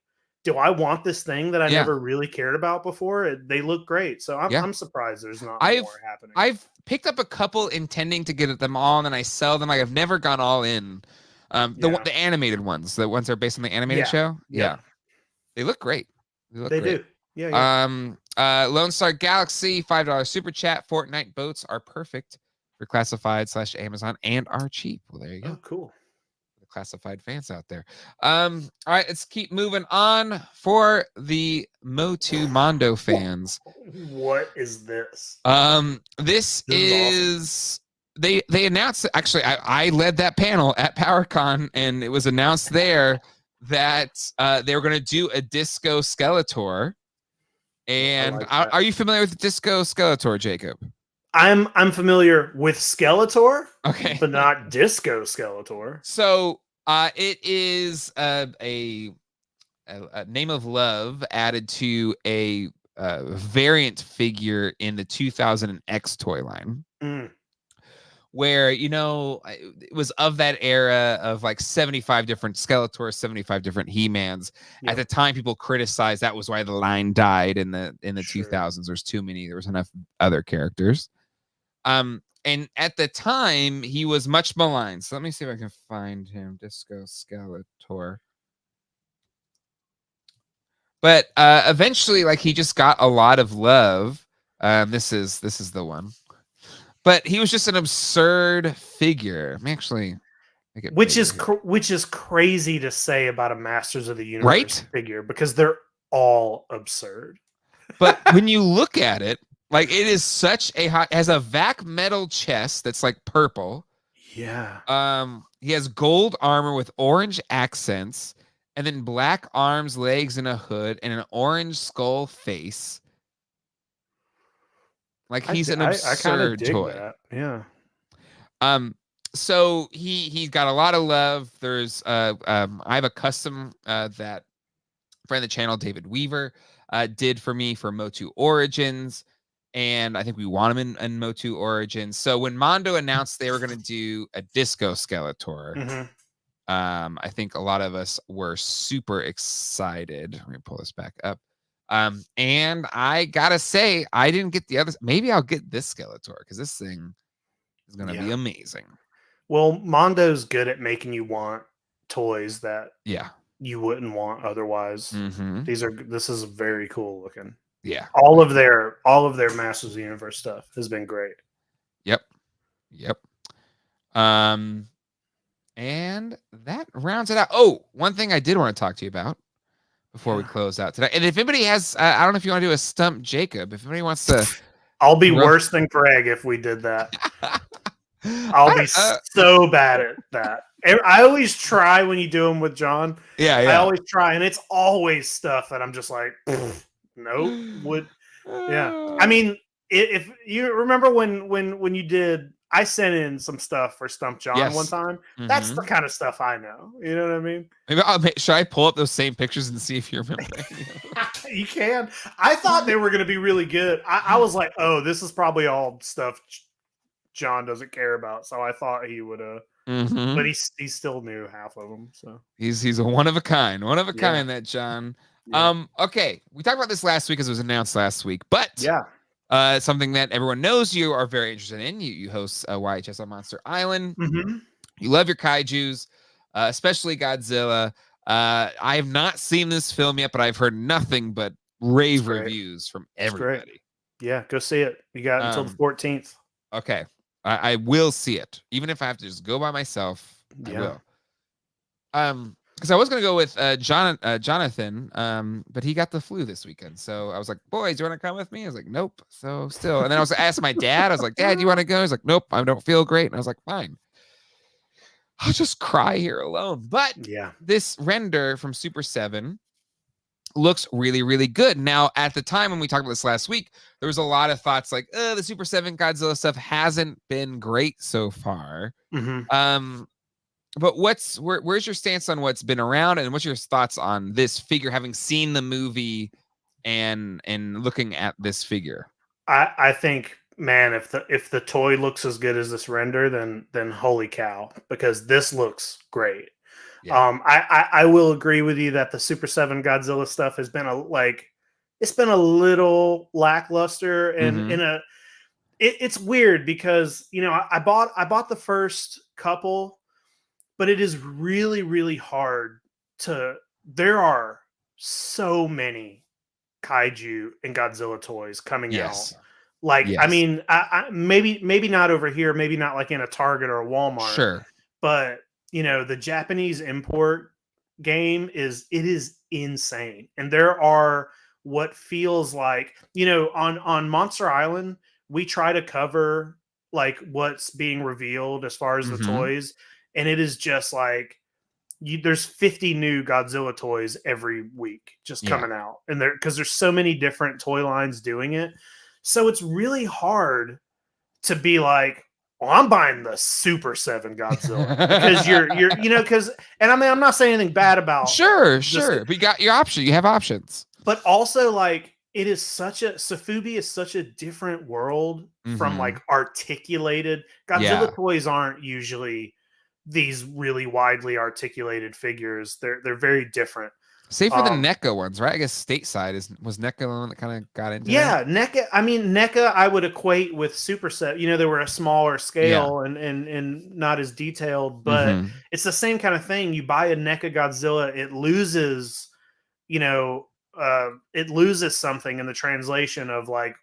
want this thing that I never really cared about before? They look great, so I'm surprised there's not more happening. I've picked up a couple intending to get them all, and then I sell them. I've never gone all in. The animated ones, the ones that are based on the animated show. Yeah, they look great. They do. Yeah. Lone Star Galaxy $5 super chat. Fortnite boats are perfect for Classified / Amazon and are cheap. Well, there you go. Oh, cool. The Classified fans out there. All right, let's keep moving on for the Mondo fans. What is this? This is awesome. They announced, actually, I led that panel at PowerCon, and it was announced there that they were going to do a Disco Skeletor. And are you familiar with Disco Skeletor, Jacob? I'm familiar with Skeletor, okay, but not Disco Skeletor. So it is a name of love added to a variant figure in the 2000X toy line, where it was of that era of like 75 different Skeletors, 75 different He-Mans. Yep. At the time, people criticized that was why the line died in the 2000s. There's too many. There was enough other characters. And at the time, he was much maligned. So let me see if I can find him. Disco Skeletor. But eventually, like, he just got a lot of love. This is the one. But he was just an absurd figure. I'm actually, which is crazy to say about a Masters of the Universe figure, because they're all absurd. But when you look at it, Like it is such a hot. Has a vac metal chest that's like purple. Yeah. He has gold armor with orange accents, and then black arms, legs, and a hood, and an orange skull face. Like he's an absurd toy. That. Yeah. So he's got a lot of love. There's I have a custom that friend of the channel, David Weaver, did for me for Motu Origins, and I think we want him in Motu Origins. So when Mondo announced they were going to do a Disco Skeletor, I think a lot of us were super excited. Let me pull this back up. And I gotta say, I didn't get the others. Maybe I'll get this Skeletor because this thing is gonna be amazing. Well, Mondo's good at making you want toys that you wouldn't want otherwise. This is very cool looking. Yeah. All of their Masters of the Universe stuff has been great. Yep. And that rounds it out. Oh, one thing I did want to talk to you about before we close out today. And if anybody has, I don't know if you want to do a stump Jacob. If anybody wants to, I'll be worse than Greg if we did that. I'll be so bad at that. I always try when you do them with John. Yeah. I always try, and it's always stuff that I'm just like, nope. I mean, if you remember when you did, I sent in some stuff for Stump John one time. That's the kind of stuff I know. You know what I mean? Maybe should I pull up those same pictures and see if you remember? You can. I thought they were going to be really good. I was like, oh, this is probably all stuff John doesn't care about. So I thought he would but he still knew half of them. So he's a one of a kind, that John. Yeah. Okay, we talked about this last week as it was announced last week, but something that everyone knows you are very interested in. You host YHS on Monster Island. You love your kaijus, especially Godzilla. I have not seen this film yet, but I've heard nothing but rave reviews from everybody. Yeah, go see it. You got until the 14th. Okay, I will see it, even if I have to just go by myself. I will. Because I was gonna go with Jonathan, but he got the flu this weekend. So I was like, "Boys, do you want to come with me?" I was like, "Nope." So still, and then I was asking my dad. I was like, "Dad, do you want to go?" He's like, "Nope, I don't feel great." And I was like, "Fine, I'll just cry here alone." But this render from Super 7 looks really, really good. Now, at the time when we talked about this last week, there was a lot of thoughts like, the Super 7 Godzilla stuff hasn't been great so far. But where's your stance on what's been around, and what's your thoughts on this figure, having seen the movie and looking at this figure? I think, man, if the toy looks as good as this render, then holy cow, because this looks great. I will agree with you that the Super 7 Godzilla stuff has been it's been a little lackluster, and it's weird because I bought the first couple. But it is really, really hard there are so many kaiju and Godzilla toys coming out. I mean, maybe not over here, maybe not like in a Target or a Walmart. Sure. But, the Japanese import game is insane. And there are what feels like, on Monster Island, we try to cover like what's being revealed as far as the toys. And it is just like there's 50 new Godzilla toys every week just coming out, and because there's so many different toy lines doing it, so it's really hard to be like, well, I'm buying the Super 7 Godzilla because you're because, and I mean, I'm not saying anything bad about sure, but you got your option. You have options, but also like it is Sofubi is such a different world from like articulated Godzilla toys aren't usually these really widely articulated figures. They're very different. Save for the NECA ones, right? I guess stateside was NECA the one that kind of got into that? NECA. I mean, NECA I would equate with Super Set. They were a smaller scale and not as detailed, but it's the same kind of thing. You buy a NECA Godzilla, it loses, it loses something in the translation of like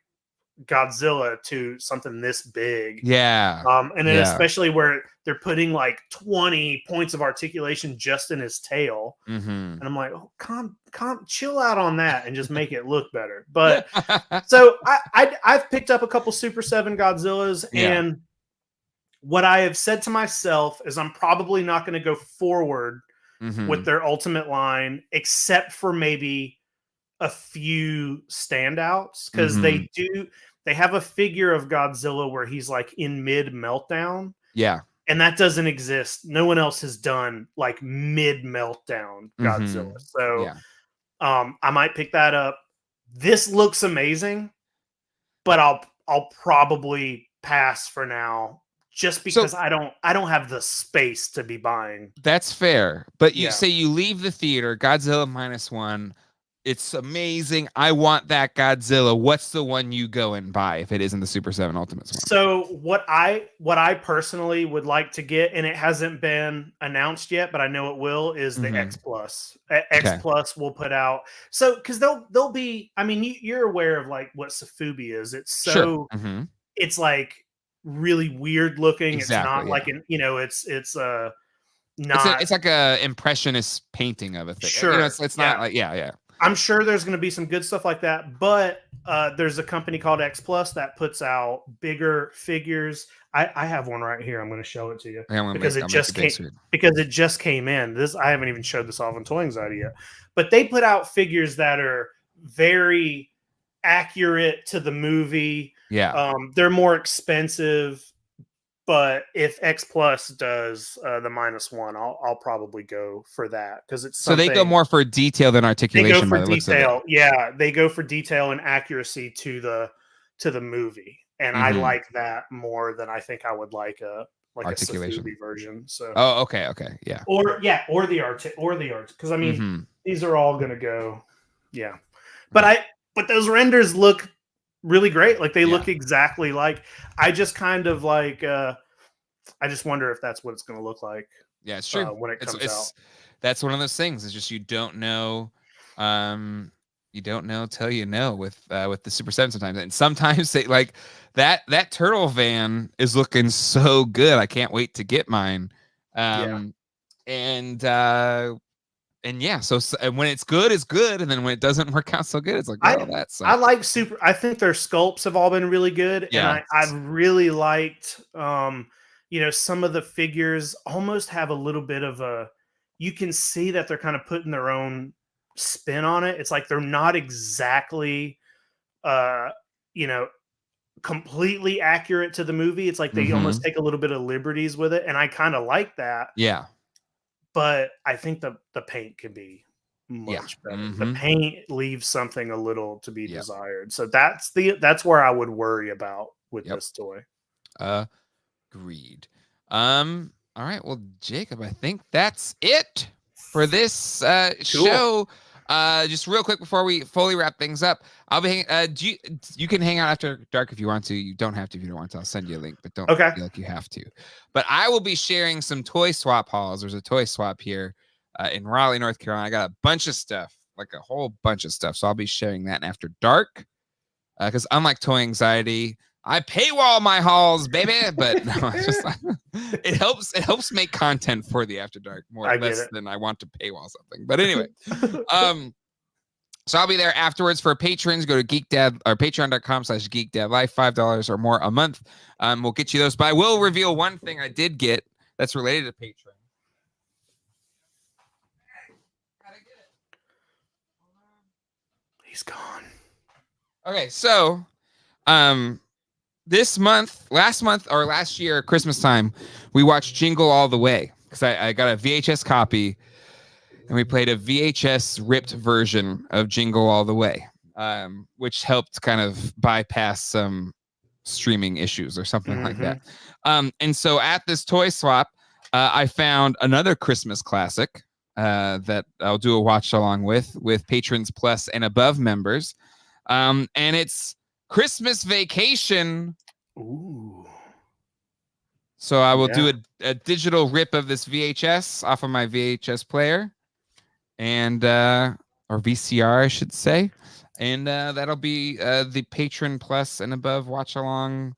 Godzilla to something this big. Yeah. And then especially where they're putting like 20 points of articulation just in his tail. And I'm like, oh, chill out on that and just make it look better. But so I've picked up a couple Super 7 Godzillas, and what I have said to myself is I'm probably not going to go forward with their Ultimate line, except for maybe a few standouts, because they have a figure of Godzilla where he's like in mid meltdown. Yeah. And that doesn't exist. No one else has done like mid meltdown Godzilla. So I might pick that up. This looks amazing, but I'll probably pass for now, just because I don't have the space to be buying. That's fair. But you say you leave the theater, Godzilla -1. It's amazing. I want that Godzilla. What's the one you go and buy if it isn't the Super 7 Ultimates one? So what I personally would like to get, and it hasn't been announced yet, but I know it will, is the X Plus. X Plus will put out, so because they'll be. I mean, you're aware of like what Safubi is. It's so it's like really weird looking. Exactly, it's not like an it's not. It's like a impressionist painting of a thing. Sure, it's not like I'm sure there's going to be some good stuff like that, but there's a company called X Plus that puts out bigger figures. I have one right here. I'm going to show it to you because it just came in. I haven't even showed this off on Toy Anxiety yet, but they put out figures that are very accurate to the movie. Yeah, they're more expensive. But if X Plus does the -1, I'll probably go for that, because it's so they go more for detail than articulation. They go for detail, they go for detail and accuracy to the movie, and I like that more than I think I would like a articulation version. So okay, yeah, or the art, because I mean these are all gonna go, but those renders look really great. Like they look exactly like. I just kind of like. I just wonder if that's what it's going to look like. Yeah, it's true. When it comes out. That's one of those things. It's just you don't know. You don't know till you know with the Super 7 sometimes. And sometimes they like that turtle van is looking so good. I can't wait to get mine. And yeah, so when it's good, it's good, and then when it doesn't work out so good, it's like, well, that's. I like Super. I think their sculpts have all been really good, and I've really liked. Some of the figures almost have a little bit of a. You can see that they're kind of putting their own spin on it. It's like they're not exactly, completely accurate to the movie. It's like they almost take a little bit of liberties with it, and I kind of like that. Yeah. But I think the paint could be much better. The paint leaves something a little to be desired. So that's where I would worry about with this toy. Agreed. All right. Well, Jacob, I think that's it for this show. Just real quick before we fully wrap things up, I'll be you can hang out after dark if you want to. You don't have to if you don't want to. I'll send you a link, but don't feel like you have to. But I will be sharing some toy swap hauls. There's a toy swap here in Raleigh, North Carolina. I got a bunch of stuff, like a whole bunch of stuff. So I'll be sharing that after dark. Because unlike Toy Anxiety, I paywall my hauls, baby. But no, it's just it helps make content for the After Dark more or less than I want to paywall something. But anyway, so I'll be there afterwards. For patrons, go to GeekDad or patreon.com/GeekDadLife, $5 or more a month. We'll get you those. But I will reveal one thing I did get that's related to Patreon. He's gone. Okay, so last year, Christmas time, we watched Jingle All the Way because I got a VHS copy and we played a VHS ripped version of Jingle All the Way, which helped kind of bypass some streaming issues or something like that. And so at this toy swap, I found another Christmas classic that I'll do a watch along with patrons plus and above members. And it's Christmas Vacation. Ooh. So I will do a digital rip of this VHS off of my VHS player and or VCR, I should say. And that'll be the Patron Plus and above watch along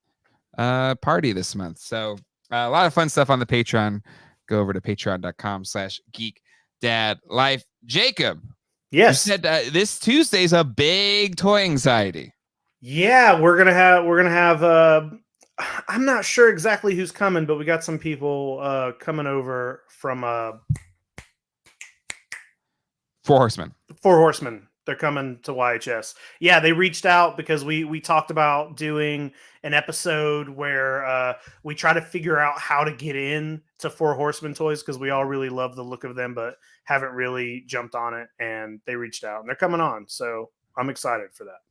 party this month. So a lot of fun stuff on the Patreon. Go over to patreon.com/geekdadlife. Jacob, yes, you said this Tuesday's a big toy anxiety. Yeah, we're gonna have I'm not sure exactly who's coming, but we got some people coming over from Four Horsemen. They're coming to YHS. Yeah, they reached out because we talked about doing an episode where we try to figure out how to get in to Four Horsemen toys because we all really love the look of them, but haven't really jumped on it. And they reached out and they're coming on. So I'm excited for that.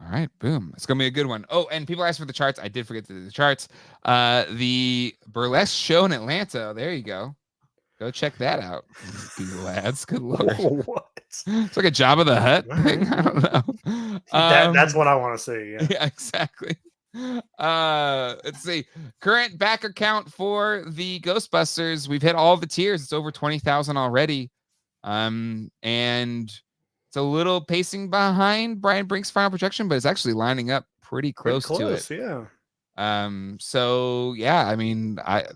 All right, boom. It's going to be a good one. Oh, and people asked for the charts. I did forget to do the charts. The burlesque show in Atlanta. There you go. Go check that out. Google ads. Good lord. What? It's like a Job of the Hut thing. I don't know. That's what I want to see. Yeah. Yeah, exactly. Let's see. Current backer count for the Ghostbusters. We've hit all the tiers. It's over 20,000 already. And it's a little pacing behind Brian Brink's final projection, but it's actually lining up pretty close to it. Yeah. So yeah, I mean, I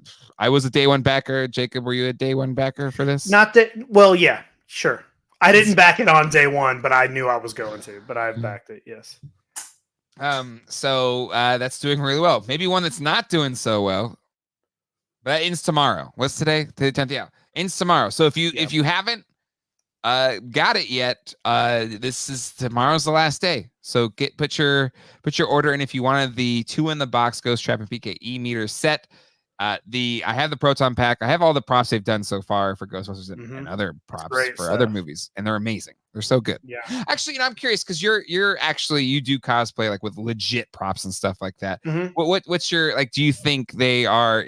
was a day one backer. Jacob, were you a day one backer for this? Not that. Well, yeah, sure. I didn't back it on day one, but I knew I was going to. But I've backed it. Yes. So that's doing really well. Maybe one that's not doing so well. But that ends tomorrow. What's today? The 10th. Yeah, ends tomorrow. So if you haven't got it yet, tomorrow's the last day. So put your order in if you wanted the 2 in the box Ghost Trap and PKE meter set. I have the Proton Pack. I have all the props they've done so far for Ghostbusters and other props for other movies, and they're amazing. They're so good. Yeah. Actually, I'm curious because you do cosplay like with legit props and stuff like that. Mm-hmm. What's your like? Do you think they are?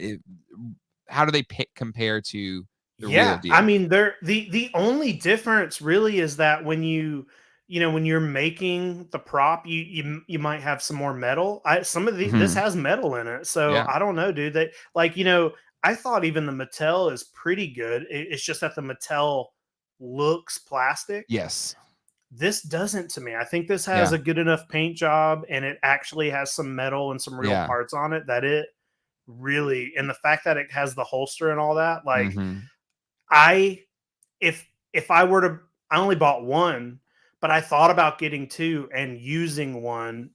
How do they compare to the real deal? I mean, they're the only difference really is that when when you're making the prop, you might have some more metal. Some of this has metal in it, so I don't know, dude. They I thought even the Mattel is pretty good. It's just that the Mattel looks plastic. Yes, this doesn't to me. I think this has a good enough paint job, and it actually has some metal and some real parts on it that it really. And the fact that it has the holster and all that, like, if I were to, I only bought one. But I thought about getting 2 and using one,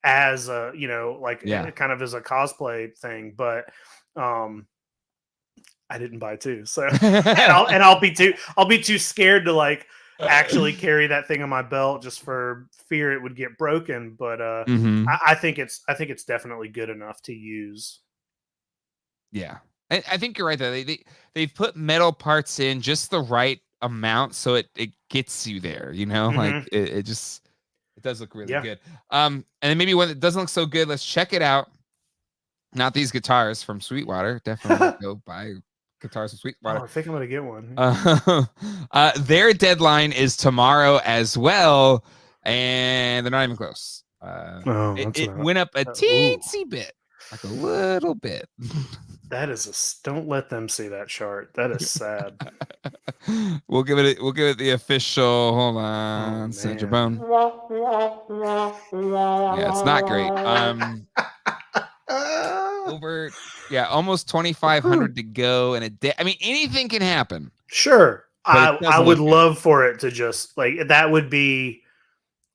as a, kind of as a cosplay thing. But I didn't buy 2, so and I'll be too scared to like actually carry that thing on my belt just for fear it would get broken. But I think it's definitely good enough to use. Yeah, I think you're right though. They've put metal parts in just the right amount so it gets you there, like it does look really good. And then maybe one that doesn't look so good, let's check it out. Not these guitars from Sweetwater. Definitely go buy guitars from Sweetwater. I think I'm gonna get one. Their deadline is tomorrow as well, and they're not even close. It went up a teensy bit, like a little bit. That is don't let them see that chart. That is sad. We'll give it the official. Hold on, Sandra Bone. Yeah, it's not great. Almost 2,500 to go in a day. I mean, anything can happen. Sure, I would love for it to just that would be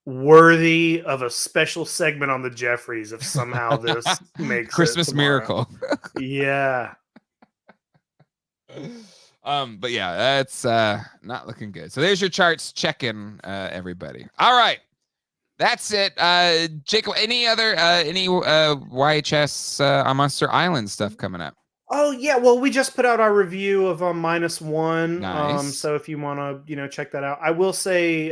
worthy of a special segment on the Jeffries if somehow this makes Christmas miracle. Yeah. But yeah, that's not looking good. So there's your charts. Check in, everybody. All right, that's it. Jacob, any other YHS on Monster Island stuff coming up? Oh yeah, well, we just put out our review of -1. Nice. So if you want to, check that out. I will say,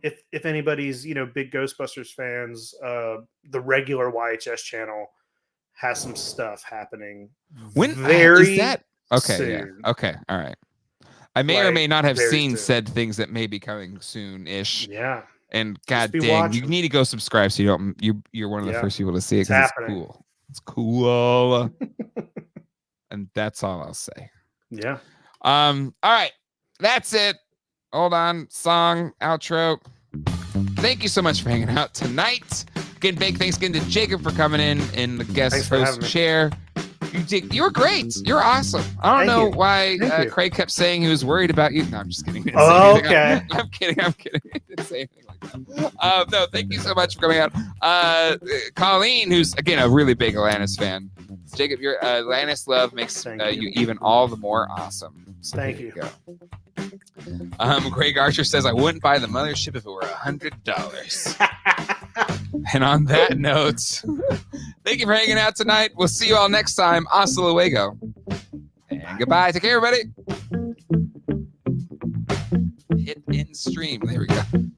if anybody's, big Ghostbusters fans, the regular YHS channel has some stuff happeing. When is that? Okay, soon. Yeah. Okay, all right. I may or may not have seen said things that may be coming soon-ish. Yeah. And god dang, you need to go subscribe so you're one of the first people to see it because it's cool. It's cool. And that's all I'll say. Yeah. All right. That's it. Hold on. Song, outro. thank you so much for hanging out tonight. Again, big thanks again to Jacob for coming in the guest host chair. You were great. You're awesome. I don't know why Craig kept saying he was worried about you. No, I'm just kidding. Okay. I'm kidding. I didn't say anything like that. No, thank you so much for coming out. Colleen, who's, again, a really big Alanis fan. Jacob, your Alanis love makes you even all the more awesome. So thank you. Go. Craig Archer says, I wouldn't buy the mothership if it were $100. And on that note, thank you for hanging out tonight. We'll see you all next time. Hasta luego. And goodbye. Take care, everybody. Hit in stream. There we go.